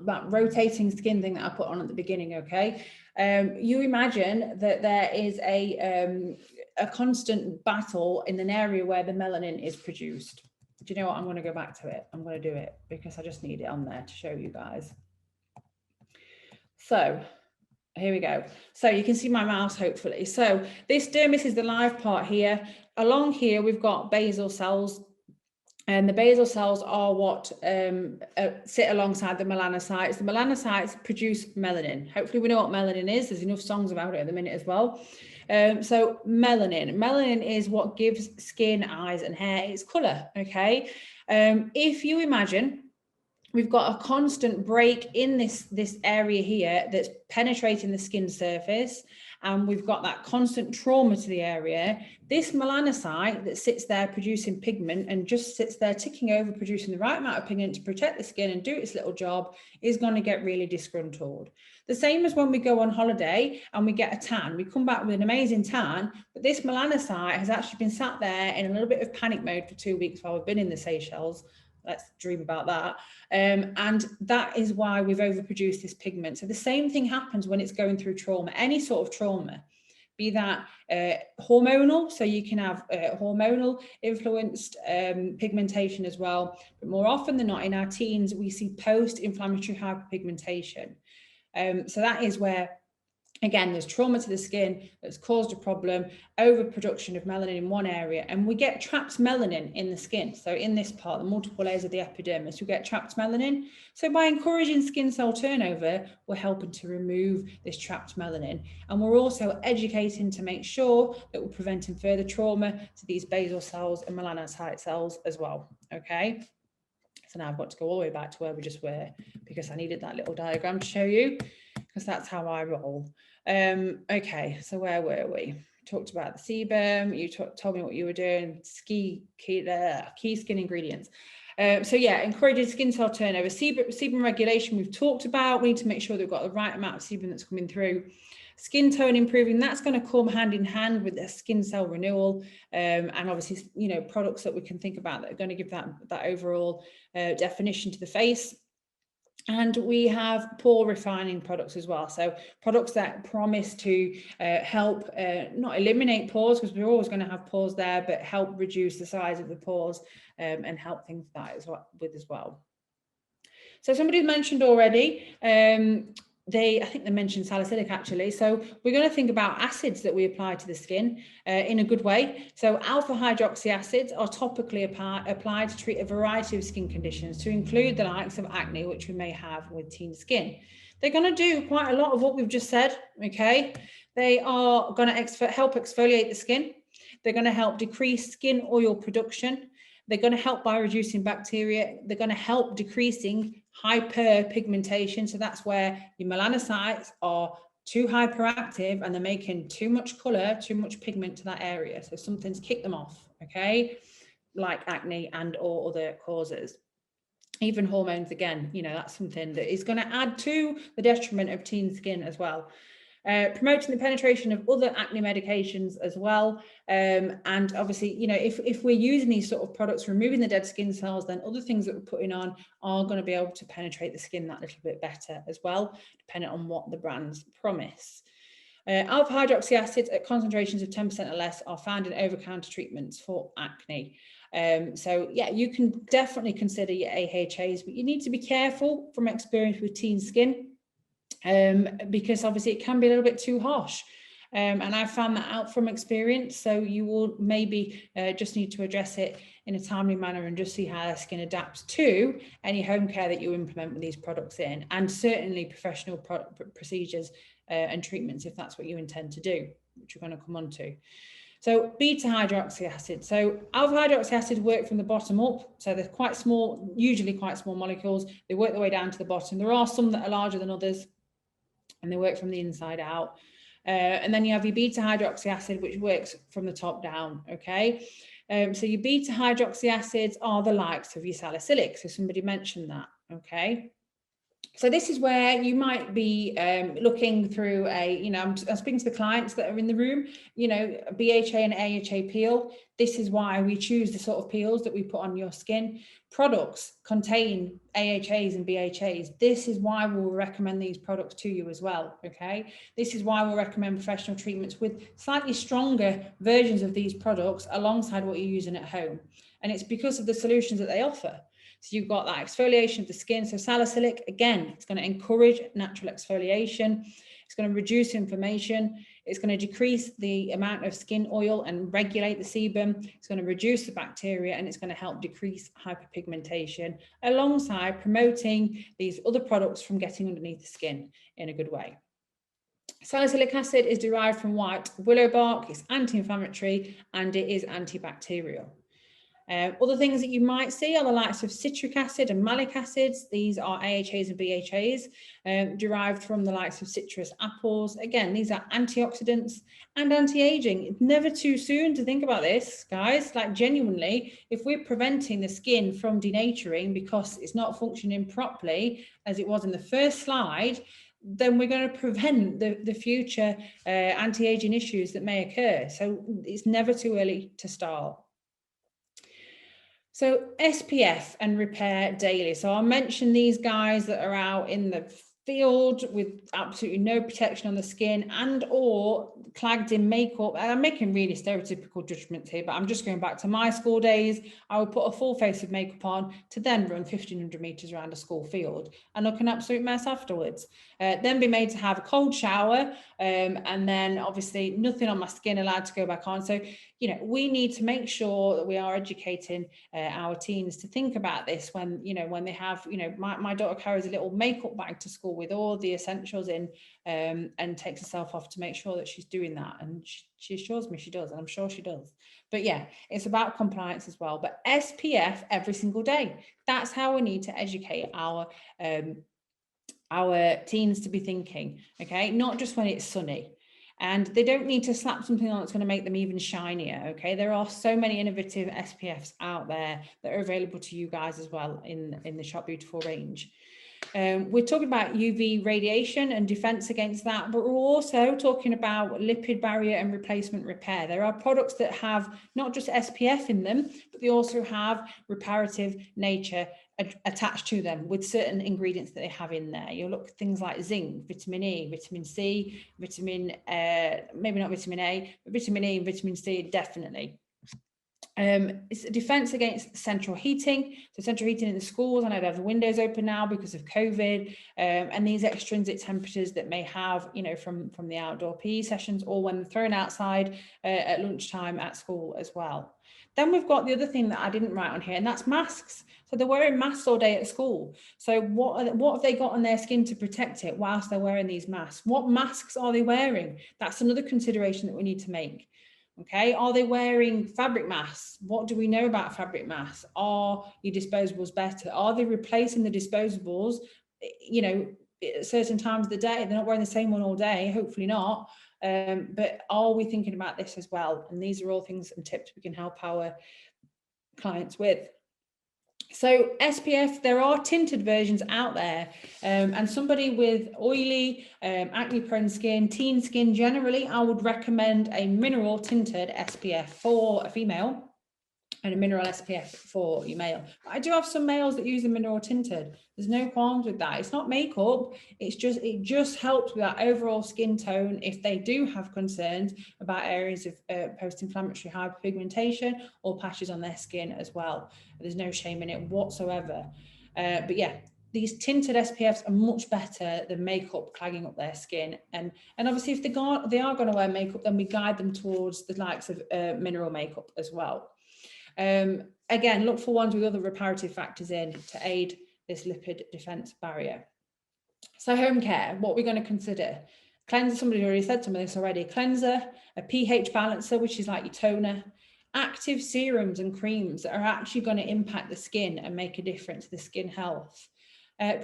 [SPEAKER 1] that rotating skin thing that I put on at the beginning, okay? You imagine that there is a constant battle in an area where the melanin is produced. Do you know what? I'm going to go back to it. I'm going to do it because I just need it on there to show you guys. So here we go. So you can see my mouse, hopefully. So this dermis is the live part here. Along here, we've got basal cells. And the basal cells are what sit alongside the melanocytes. The melanocytes produce melanin. Hopefully we know what melanin is. There's enough songs about it at the minute as well. So melanin is what gives skin, eyes and hair its colour, okay? If you imagine we've got a constant break in this area here that's penetrating the skin surface, and we've got that constant trauma to the area, this melanocyte that sits there producing pigment and just sits there ticking over, producing the right amount of pigment to protect the skin and do its little job, is going to get really disgruntled. The same as when we go on holiday and we get a tan. We come back with an amazing tan, but this melanocyte has actually been sat there in a little bit of panic mode for 2 weeks while we've been in the Seychelles. Let's dream about that. And that is why we've overproduced this pigment. So the same thing happens when it's going through trauma, any sort of trauma, be that hormonal, so you can have hormonal influenced pigmentation as well. But more often than not in our teens, we see post-inflammatory hyperpigmentation. So that is where, again, there's trauma to the skin that's caused a problem, overproduction of melanin in one area, and we get trapped melanin in the skin. So in this part, the multiple layers of the epidermis, we get trapped melanin. So by encouraging skin cell turnover, we're helping to remove this trapped melanin. And we're also educating to make sure that we're preventing further trauma to these basal cells and melanocyte cells as well, okay? So now I've got to go all the way back to where we just were, because I needed that little diagram to show you, because that's how I roll. Okay, so where were we? Talked about the sebum, you told me what you were doing, key skin ingredients. So yeah, encouraging skin cell turnover. Sebum regulation we've talked about. We need to make sure that we've got the right amount of sebum that's coming through. Skin tone improving, that's going to come hand in hand with the skin cell renewal, and obviously, you know, products that we can think about that are going to give that overall definition to the face. And we have pore refining products as well. So products that promise to help not eliminate pores, because we're always going to have pores there, but help reduce the size of the pores and help things like that as well. So somebody mentioned already, I think they mentioned salicylic actually. So we're going to think about acids that we apply to the skin in a good way. So alpha hydroxy acids are topically applied to treat a variety of skin conditions, to include the likes of acne, which we may have with teen skin. They're going to do quite a lot of what we've just said, okay? They are going to help exfoliate the skin. They're going to help decrease skin oil production. They're going to help by reducing bacteria. They're going to help decreasing hyperpigmentation. So that's where your melanocytes are too hyperactive and they're making too much color, too much pigment to that area. So something's kicked them off, okay? Like acne and or other causes. Even hormones, again, you know, that's something that is going to add to the detriment of teen skin as well. Promoting the penetration of other acne medications as well. And obviously, you know, if we're using these sort of products, removing the dead skin cells, then other things that we're putting on are going to be able to penetrate the skin that little bit better as well, depending on what the brands promise. Alpha hydroxy acids at concentrations of 10% or less are found in over-the-counter treatments for acne. So yeah, you can definitely consider your AHAs, but you need to be careful from experience with teen skin. Because obviously it can be a little bit too harsh. And I found that out from experience. So you will maybe just need to address it in a timely manner and just see how their skin adapts to any home care that you implement with these products in, and certainly professional procedures and treatments if that's what you intend to do, which we're going to come on to. So beta hydroxy acid. So alpha hydroxy acid work from the bottom up. So they're quite small, usually quite small molecules. They work their way down to the bottom. There are some that are larger than others, and they work from the inside out. And then you have your beta hydroxy acid, which works from the top down, okay? So your beta hydroxy acids are the likes of your salicylic. So somebody mentioned that, okay? So this is where you might be looking through I'm speaking to the clients that are in the room, you know, BHA and AHA peel. This is why we choose the sort of peels that we put on your skin. Products contain AHAs and BHAs. This is why we'll recommend these products to you as well, okay? This is why we'll recommend professional treatments with slightly stronger versions of these products alongside what you're using at home. And it's because of the solutions that they offer. So you've got that exfoliation of the skin. So salicylic, again, it's going to encourage natural exfoliation. It's going to reduce inflammation. It's going to decrease the amount of skin oil and regulate the sebum. It's going to reduce the bacteria, and it's going to help decrease hyperpigmentation alongside promoting these other products from getting underneath the skin in a good way. Salicylic acid is derived from white willow bark. It's anti-inflammatory and it is antibacterial. Other things that you might see are the likes of citric acid and malic acids. These are AHAs and BHAs derived from the likes of citrus apples. Again, these are antioxidants and anti-aging. It's never too soon to think about this, guys. Like genuinely, if we're preventing the skin from denaturing because it's not functioning properly as it was in the first slide, then we're going to prevent the future anti-aging issues that may occur. So it's never too early to start. So SPF and repair daily. So I'll mention these guys that are out in the field with absolutely no protection on the skin and or clagged in makeup. And I'm making really stereotypical judgments here, but I'm just going back to my school days. I would put a full face of makeup on to then run 1,500 meters around a school field and look an absolute mess afterwards. Then be made to have a cold shower and then obviously nothing on my skin allowed to go back on. So, you know, we need to make sure that we are educating our teens to think about this when, you know, when they have, you know, my daughter carries a little makeup bag to school with all the essentials in and takes herself off to make sure that she's doing that. And she assures me she does, and I'm sure she does. But yeah, it's about compliance as well. But SPF every single day. That's how we need to educate our teens to be thinking, okay? Not just when it's sunny. And they don't need to slap something on that's going to make them even shinier, okay? There are so many innovative SPFs out there that are available to you guys as well in the Shop Beautiful range. We're talking about UV radiation and defense against that, but we're also talking about lipid barrier and replacement repair. There are products that have not just SPF in them, but they also have reparative nature attached to them with certain ingredients that they have in there. You'll look at things like zinc, vitamin E, vitamin C, maybe not vitamin A, but vitamin E and vitamin C definitely. It's a defense against central heating. So central heating in the schools, I know they have the windows open now because of COVID, and these extrinsic temperatures that may have, you know, from the outdoor PE sessions or when they're thrown outside at lunchtime at school as well. Then we've got the other thing that I didn't write on here, and that's masks. So they're wearing masks all day at school. So what have they got on their skin to protect it whilst they're wearing these masks? What masks are they wearing? That's another consideration that we need to make. Okay, are they wearing fabric masks? What do we know about fabric masks? Are your disposables better? Are they replacing the disposables, you know, at certain times of the day? They're not wearing the same one all day, hopefully not. But are we thinking about this as well? And these are all things and tips we can help our clients with. So SPF, there are tinted versions out there, and somebody with oily, acne prone skin, teen skin generally, I would recommend a mineral tinted SPF for a female and a mineral SPF for your male. I do have some males that use a mineral tinted. There's no qualms with that. It's not makeup. It just helps with that overall skin tone if they do have concerns about areas of post-inflammatory hyperpigmentation or patches on their skin as well. There's no shame in it whatsoever. But yeah, these tinted SPFs are much better than makeup clagging up their skin. And obviously if they are going to wear makeup, then we guide them towards the likes of mineral makeup as well. Again, look for ones with other reparative factors in to aid this lipid defense barrier. So home care, what we're going to consider. Cleanser, somebody already said some of this already. Cleanser, a pH balancer, which is like your toner. Active serums and creams that are actually going to impact the skin and make a difference to the skin health.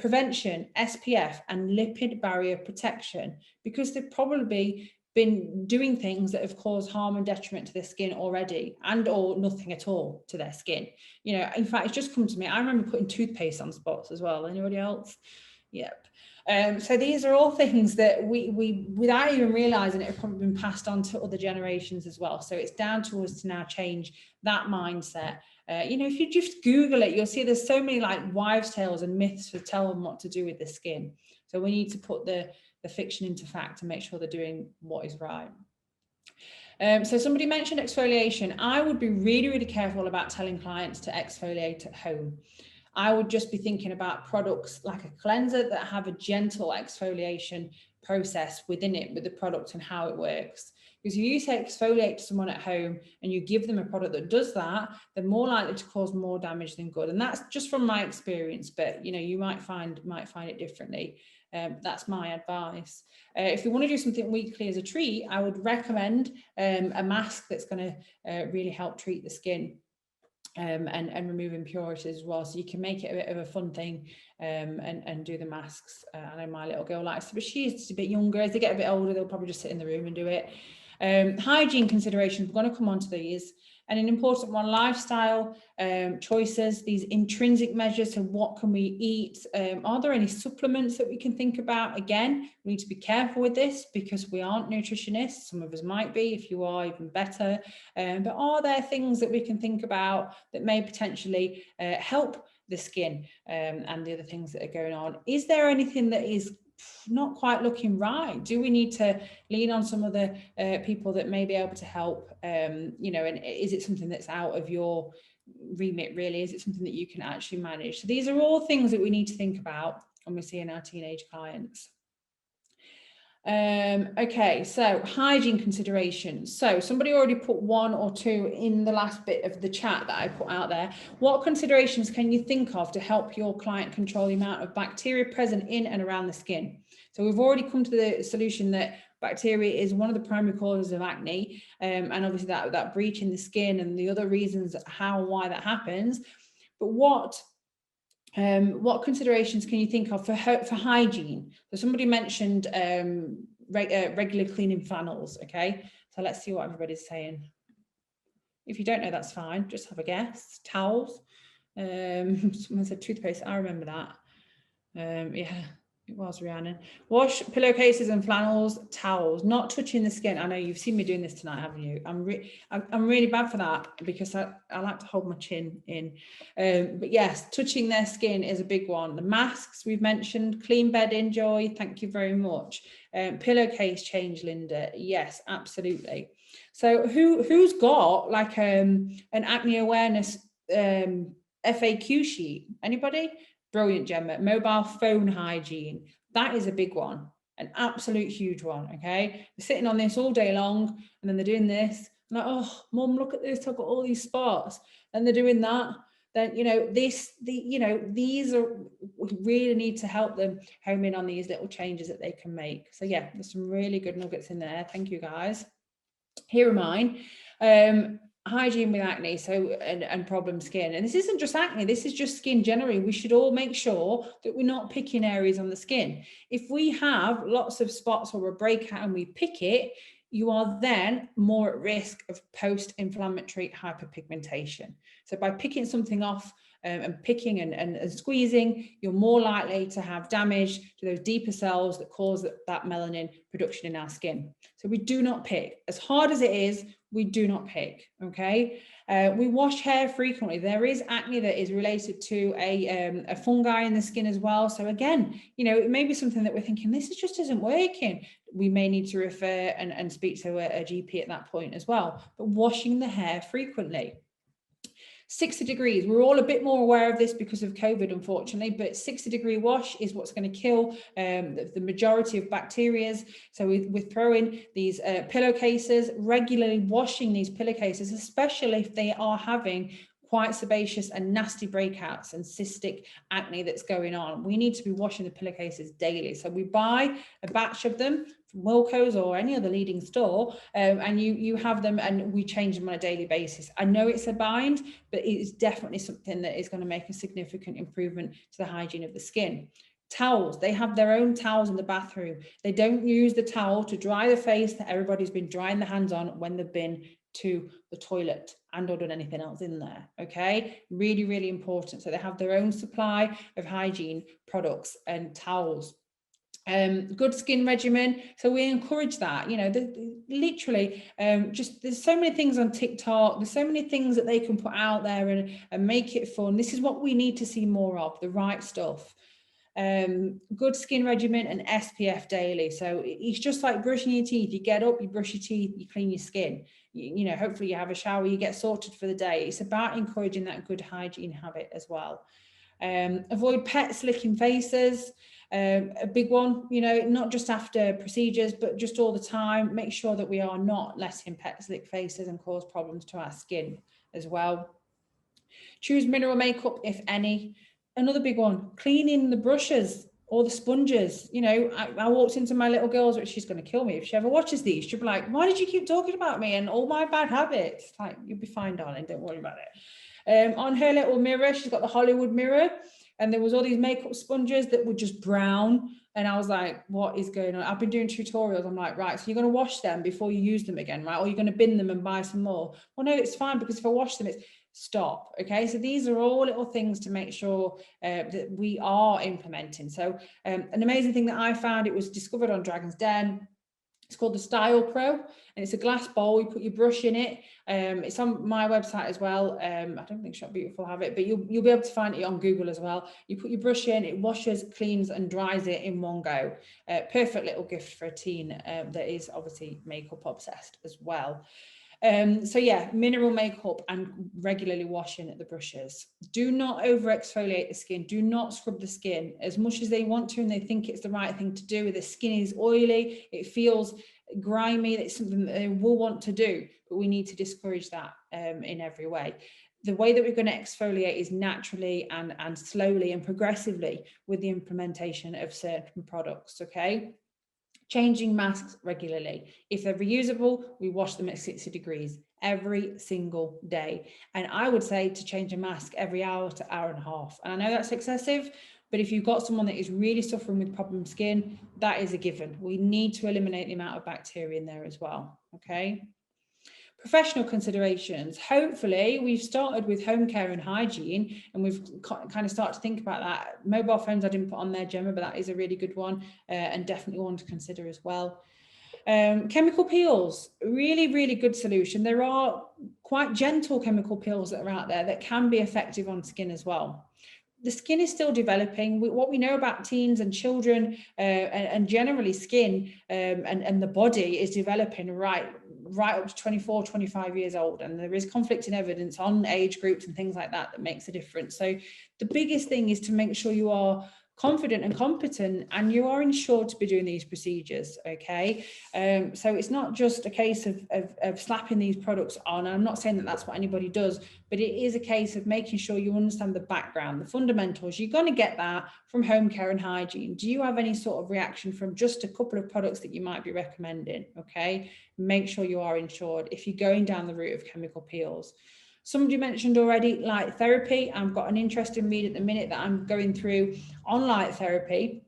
[SPEAKER 1] Prevention, SPF and lipid barrier protection, because they've probably been doing things that have caused harm and detriment to their skin already, and or nothing at all to their skin. You know, in fact, it's just come to me. I remember putting toothpaste on spots as well. Anybody else? Yep. So these are all things that we without even realizing it, have probably been passed on to other generations as well. So it's down to us to now change that mindset. You know, if you just Google it, you'll see there's so many like wives' tales and myths to tell them what to do with the skin. So we need to put the fiction into fact and make sure they're doing what is right. So somebody mentioned exfoliation. I would be really, really careful about telling clients to exfoliate at home. I would just be thinking about products like a cleanser that have a gentle exfoliation process within it with the product and how it works. Because if you say exfoliate to someone at home and you give them a product that does that, they're more likely to cause more damage than good. And that's just from my experience, but you know, you might find it differently. That's my advice. If you want to do something weekly as a treat, I would recommend a mask that's going to really help treat the skin. And remove impurities as well, so you can make it a bit of a fun thing, and do the masks. I know my little girl likes it, but she's just a bit younger. As they get a bit older, they'll probably just sit in the room and do it. Hygiene considerations, we're going to come on to these. And an important one, lifestyle choices, these intrinsic measures. So what can we eat? Are there any supplements that we can think about? Again, we need to be careful with this because we aren't nutritionists. Some of us might be, if you are, even better. But are there things that we can think about that may potentially help the skin and the other things that are going on? Is there anything that is not quite looking right? Do we need to lean on some of the people that may be able to help? You know, and is it something that's out of your remit really? Is it something that you can actually manage? So these are all things that we need to think about when we're seeing our teenage clients. Okay, so hygiene considerations. So somebody already put one or two in the last bit of the chat that I put out there. What considerations can you think of to help your client control the amount of bacteria present in and around the skin? So we've already come to the solution that bacteria is one of the primary causes of acne, and obviously that breach in the skin and the other reasons why that happens. But what considerations can you think of for hygiene? So somebody mentioned regular cleaning flannels. Okay, so let's see what everybody's saying. If you don't know, that's fine. Just have a guess. Towels. Someone said toothpaste. I remember that. Yeah, it was Rhiannon. Wash pillowcases and flannels, towels, not touching the skin. I know you've seen me doing this tonight, haven't you? I'm really bad for that because I like to hold my chin in. But yes, touching their skin is a big one. The masks we've mentioned, clean bedding, Joy, thank you very much. Pillowcase change, Linda. Yes, absolutely. So who's got like an acne awareness FAQ sheet? Anybody? Brilliant, Gemma. Mobile phone hygiene. That is a big one, an absolute huge one. Okay. They're sitting on this all day long and then they're doing this. I'm like, oh, mum, look at this. I've got all these spots. And they're doing that. Then, you know, these are, we really need to help them home in on these little changes that they can make. So yeah, there's some really good nuggets in there. Thank you, guys. Here are mine. Hygiene with acne, so and problem skin, and this isn't just acne, this is just skin generally. We should all make sure that we're not picking areas on the skin. If we have lots of spots or a breakout and we pick it, you are then more at risk of post-inflammatory hyperpigmentation. So by picking something off and picking and squeezing, you're more likely to have damage to those deeper cells that cause that melanin production in our skin. So we do not pick. As hard as it is, we do not pick, okay? We wash hair frequently. There is acne that is related to a fungi in the skin as well. So again, you know, it may be something that we're thinking, this just isn't working. We may need to refer and speak to a GP at that point as well. But washing the hair frequently. 60 degrees, we're all a bit more aware of this because of COVID, unfortunately, but 60-degree wash is what's going to kill the majority of bacteria. So we're throwing these pillowcases, regularly washing these pillowcases, especially if they are having quite sebaceous and nasty breakouts and cystic acne that's going on. We need to be washing the pillowcases daily. So we buy a batch of them from Wilko's or any other leading store, and you have them and we change them on a daily basis. I know it's a bind, but it is definitely something that is going to make a significant improvement to the hygiene of the skin. Towels, they have their own towels in the bathroom. They don't use the towel to dry the face that everybody's been drying their hands on when they've been to the toilet and or done anything else in there. Okay, really, really important. So they have their own supply of hygiene products and towels. Good skin regimen, so we encourage that. You know, literally just there's so many things on TikTok, there's so many things that they can put out there and make it fun. This is what we need to see more of, the right stuff. Good skin regimen and SPF daily. So it's just like brushing your teeth. You get up, you brush your teeth, you clean your skin. You know, hopefully you have a shower, you get sorted for the day. It's about encouraging that good hygiene habit as well. Avoid pets licking faces. A big one, you know, not just after procedures, but just all the time. Make sure that we are not letting pets lick faces and cause problems to our skin as well. Choose mineral makeup, if any. Another big one, cleaning the brushes or the sponges. You know, I walked into my little girl's, which she's going to kill me if she ever watches these. She'll be like, why did you keep talking about me and all my bad habits? Like, you'll be fine, darling. Don't worry about it. On her little mirror, she's got the Hollywood mirror. And there was all these makeup sponges that were just brown. And I was like, what is going on? I've been doing tutorials. I'm like, right, so you're going to wash them before you use them again, right? Or you're going to bin them and buy some more. Well, no, it's fine, because if I wash them, it's stop. Okay, so these are all little things to make sure that we are implementing. So an amazing thing that I found, it was discovered on Dragon's Den. It's called the Style Pro, and it's a glass bowl. You put your brush in it. It's on my website as well. I don't think Shop Beautiful have it, but you'll be able to find it on Google as well. You put your brush in, it washes, cleans, and dries it in one go. Perfect little gift for a teen that is obviously makeup obsessed as well. So yeah, mineral makeup and regularly washing the brushes. Do not over exfoliate the skin. Do not scrub the skin as much as they want to and they think it's the right thing to do. The skin is oily, it feels grimy, it's something that they will want to do, but we need to discourage that in every way. The way that we're going to exfoliate is naturally and slowly and progressively with the implementation of certain products, okay? Changing masks regularly. If they're reusable, we wash them at 60 degrees every single day. And I would say to change a mask every hour to hour and a half. And I know that's excessive, but if you've got someone that is really suffering with problem skin, that is a given. We need to eliminate the amount of bacteria in there as well, okay? Professional considerations. Hopefully we've started with home care and hygiene, and we've kind of started to think about that. Mobile phones I didn't put on there, Gemma, but that is a really good one, and definitely one to consider as well. Chemical peels, really good solution. There are quite gentle chemical peels that are out there that can be effective on skin as well. The skin is still developing. What we know about teens and children and generally skin and the body is developing right up to 24, 25 years old. And there is conflicting evidence on age groups and things like that that makes a difference. So the biggest thing is to make sure you are confident and competent and you are insured to be doing these procedures. Okay, so it's not just a case of slapping these products on. I'm not saying that that's what anybody does, but it is a case of making sure you understand the background, the fundamentals. You're going to get that from home care and hygiene. Do you have any sort of reaction from just a couple of products that you might be recommending? Okay, make sure you are insured if you're going down the route of chemical peels. Somebody mentioned already light therapy. I've got an interesting read at the minute that I'm going through on light therapy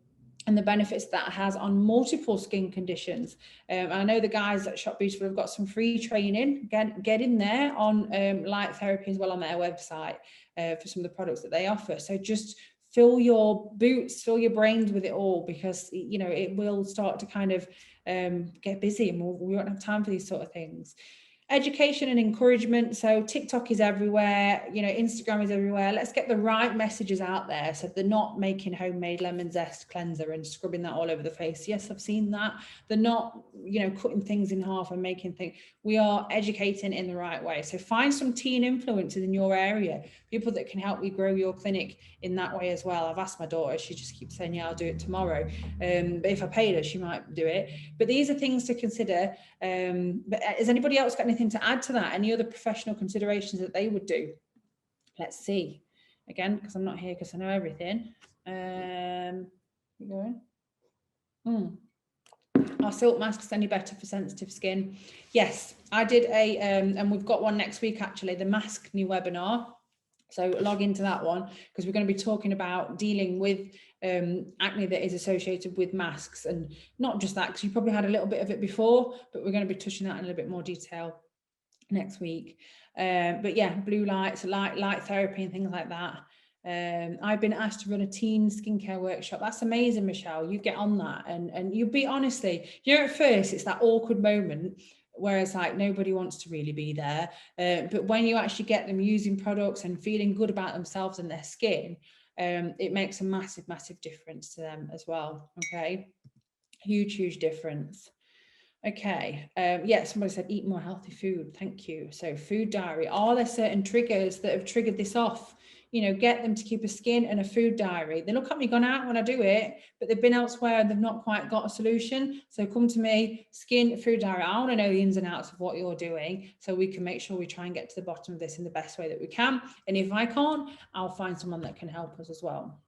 [SPEAKER 1] and the benefits that has on multiple skin conditions. I know the guys at Shop Beautiful have got some free training. Get in there on light therapy as well on their website for some of the products that they offer. So just fill your boots, fill your brains with it all, because you know it will start to kind of get busy and we won't have time for these sort of things. Education and encouragement. So TikTok is everywhere, you know, Instagram is everywhere. Let's get the right messages out there so they're not making homemade lemon zest cleanser and scrubbing that all over the face. Yes, I've seen that. They're not, you know, cutting things in half and making things. We are educating in the right way. So find some teen influencers in your area, people that can help you grow your clinic in that way as well. I've asked my daughter, she just keeps saying, yeah, I'll do it tomorrow. But if I paid her, she might do it. But these are things to consider. But has anybody else got anything to add to that? Any other professional considerations that they would do? Let's see. Again, because I'm not here because I know everything. Keep going. Are silk masks any better for sensitive skin? Yes, I did a, and we've got one next week actually, the mask new webinar. So log into that one because we're going to be talking about dealing with acne that is associated with masks, and not just that, because you probably had a little bit of it before, but we're going to be touching that in a little bit more detail next week. But yeah, blue lights, light therapy and things like that. I've been asked to run a teen skincare workshop. That's amazing, Michelle. You get on that and you be honestly, you know, at first it's that awkward moment where it's like nobody wants to really be there. But when you actually get them using products and feeling good about themselves and their skin, it makes a massive difference to them as well. Okay, huge difference. Okay, yeah, somebody said eat more healthy food. Thank you. So food diary, are there certain triggers that have triggered this off? You know, get them to keep a skin and a food diary. They look at me gone out when I do it, but they've been elsewhere and they've not quite got a solution. So come to me, skin, food diary. I want to know the ins and outs of what you're doing so we can make sure we try and get to the bottom of this in the best way that we can. And if I can't, I'll find someone that can help us as well.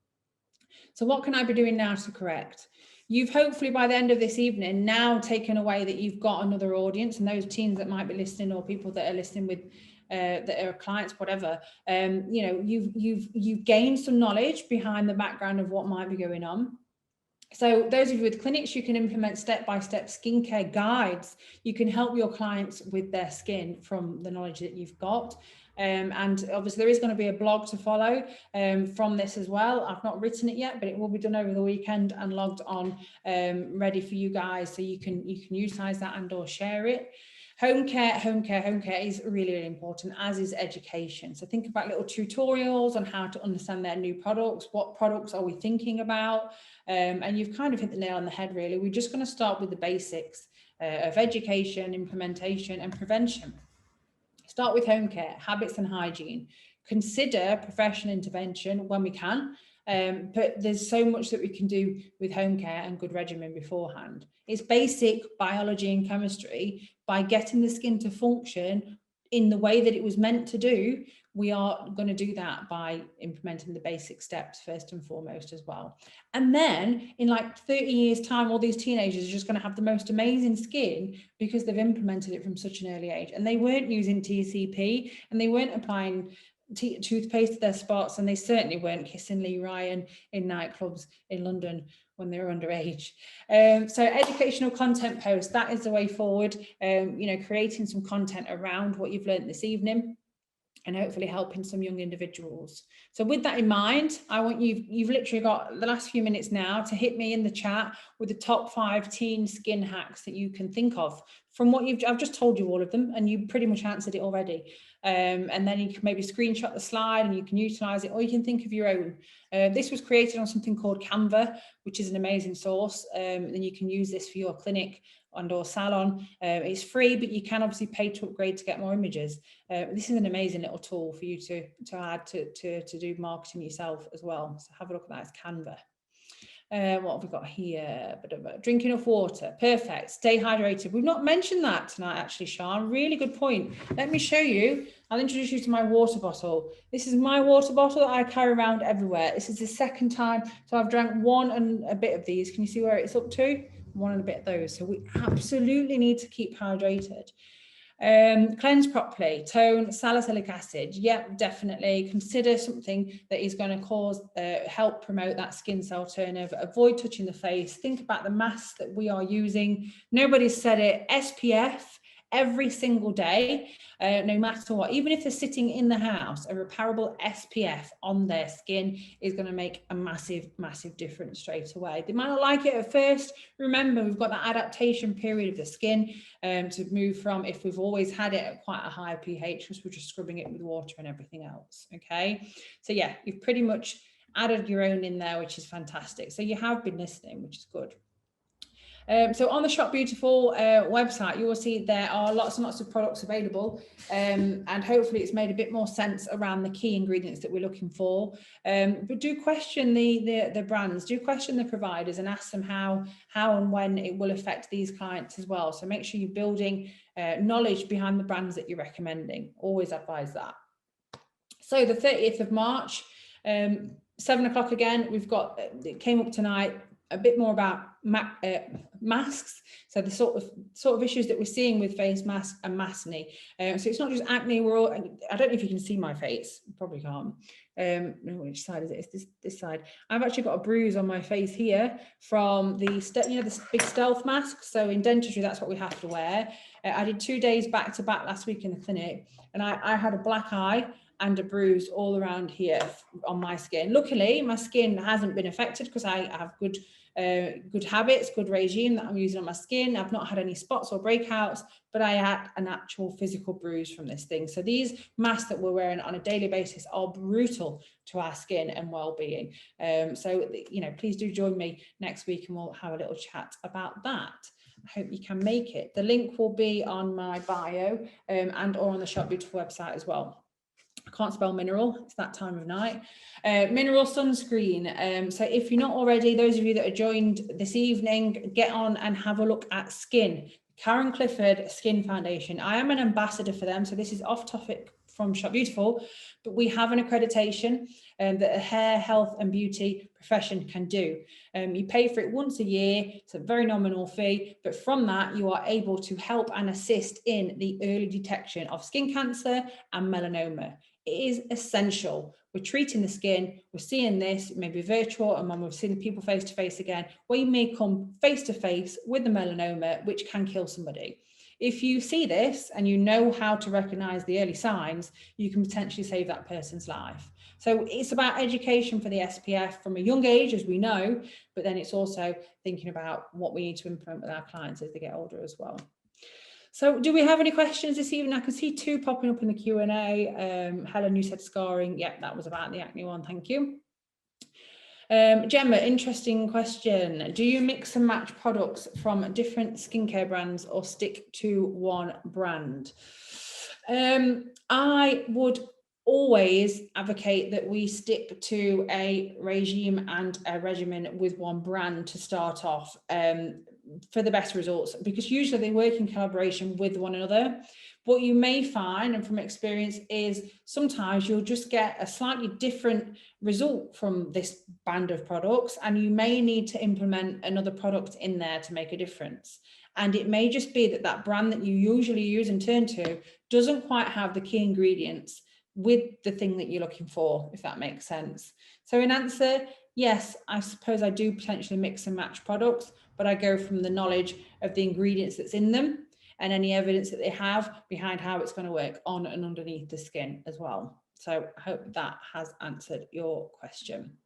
[SPEAKER 1] So what can I be doing now to correct? You've hopefully by the end of this evening now taken away that you've got another audience, and those teens that might be listening or people that are listening with that are clients, whatever, you know, you've gained some knowledge behind the background of what might be going on. So those of you with clinics, you can implement step-by-step skincare guides. You can help your clients with their skin from the knowledge that you've got. And obviously there is going to be a blog to follow from this as well. I've not written it yet, but it will be done over the weekend and logged on, ready for you guys, so you can utilize that and or share it. Home care is really important, as is education. So think about little tutorials on how to understand their new products. What products are we thinking about? And you've kind of hit the nail on the head, really. We're just going to start with the basics of education, implementation, and prevention. Start with home care, habits and hygiene. Consider professional intervention when we can, but there's so much that we can do with home care and good regimen beforehand. It's basic biology and chemistry. By getting the skin to function in the way that it was meant to do, we are going to do that by implementing the basic steps first and foremost as well. And then in like 30 years time, all these teenagers are just going to have the most amazing skin because they've implemented it from such an early age, and they weren't using TCP and they weren't applying toothpaste to their spots, and they certainly weren't kissing Lee Ryan in nightclubs in London when they were underage. So educational content posts, that is the way forward. You know, creating some content around what you've learned this evening, and hopefully helping some young individuals. So with that in mind, I want you've literally got the last few minutes now to hit me in the chat with the top 5 teen skin hacks that you can think of from what I've just told you all of them, and you pretty much answered it already. And then you can maybe screenshot the slide and you can utilize it, or you can think of your own. This was created on something called Canva, which is an amazing source. And you can use this for your clinic and/or salon. It's free, but you can obviously pay to upgrade to get more images. This is an amazing little tool for you to add to do marketing yourself as well. So have a look at that. It's Canva. What have we got here? Drink enough water. Perfect. Stay hydrated. We've not mentioned that tonight, actually, Sian. Really good point. Let me show you. I'll introduce you to my water bottle. This is my water bottle that I carry around everywhere. This is the second time. So I've drank 1 and a bit of these. Can you see where it's up to? 1 and a bit of those. So we absolutely need to keep hydrated. Cleanse properly, tone, salicylic acid. Yep, definitely consider something that is going to cause help promote that skin cell turnover. Avoid touching the face. Think about the masks that we are using. Nobody's said it. SPF every single day, no matter what. Even if they're sitting in the house, a repairable SPF on their skin is going to make a massive difference straight away. They might not like it at first. Remember, we've got that adaptation period of the skin to move from, if we've always had it at quite a high pH, because we're just scrubbing it with water and everything else. Okay, so yeah, you've pretty much added your own in there, which is fantastic. So you have been listening, which is good. So on the Shop Beautiful website, you will see there are lots and lots of products available, and hopefully it's made a bit more sense around the key ingredients that we're looking for. But do question the brands, do question the providers, and ask them how and when it will affect these clients as well. So make sure you're building knowledge behind the brands that you're recommending. Always advise that. So the 30th of March, 7 o'clock again, we've got, it came up tonight, a bit more about masks, so the sort of issues that we're seeing with face masks and maskne. So it's not just acne. We're all, I don't know if you can see my face, you probably can't. Which side is it? It's this side. I've actually got a bruise on my face here from the the big stealth mask. So in dentistry, that's what we have to wear. I did 2 days back to back last week in the clinic, and I had a black eye and a bruise all around here on my skin. Luckily, my skin hasn't been affected because I have good habits, good regime that I'm using on my skin. I've not had any spots or breakouts, but I had an actual physical bruise from this thing. So these masks that we're wearing on a daily basis are brutal to our skin and well-being. So, please do join me next week and we'll have a little chat about that. I hope you can make it. The link will be on my bio and or on the Shop Beautiful website as well. I can't spell mineral, it's that time of night. Mineral sunscreen. So if you're not already, those of you that are joined this evening, get on and have a look at Skin. Karen Clifford Skin Foundation. I am an ambassador for them, so this is off topic from Shop Beautiful, but we have an accreditation that a hair, health and beauty profession can do. You pay for it once a year, it's a very nominal fee, but from that you are able to help and assist in the early detection of skin cancer and melanoma. It is essential. We're treating the skin, we're seeing this, maybe virtual, and when we're seeing people face to face again, we may come face to face with the melanoma, which can kill somebody. If you see this and you know how to recognize the early signs, you can potentially save that person's life. So it's about education for the SPF from a young age, as we know, but then it's also thinking about what we need to implement with our clients as they get older as well. So do we have any questions this evening? I can see 2 popping up in the Q&A. Helen, you said scarring. Yep, that was about the acne one. Thank you. Gemma, interesting question. Do you mix and match products from different skincare brands or stick to one brand? I would always advocate that we stick to a regime and a regimen with one brand to start off for the best results, because usually they work in collaboration with one another. What you may find, and from experience, is sometimes you'll just get a slightly different result from this band of products, and you may need to implement another product in there to make a difference. And it may just be that that brand that you usually use and turn to doesn't quite have the key ingredients with the thing that you're looking for, if that makes sense. So in answer, yes, I suppose I do potentially mix and match products, but I go from the knowledge of the ingredients that's in them and any evidence that they have behind how it's going to work on and underneath the skin as well. So I hope that has answered your question.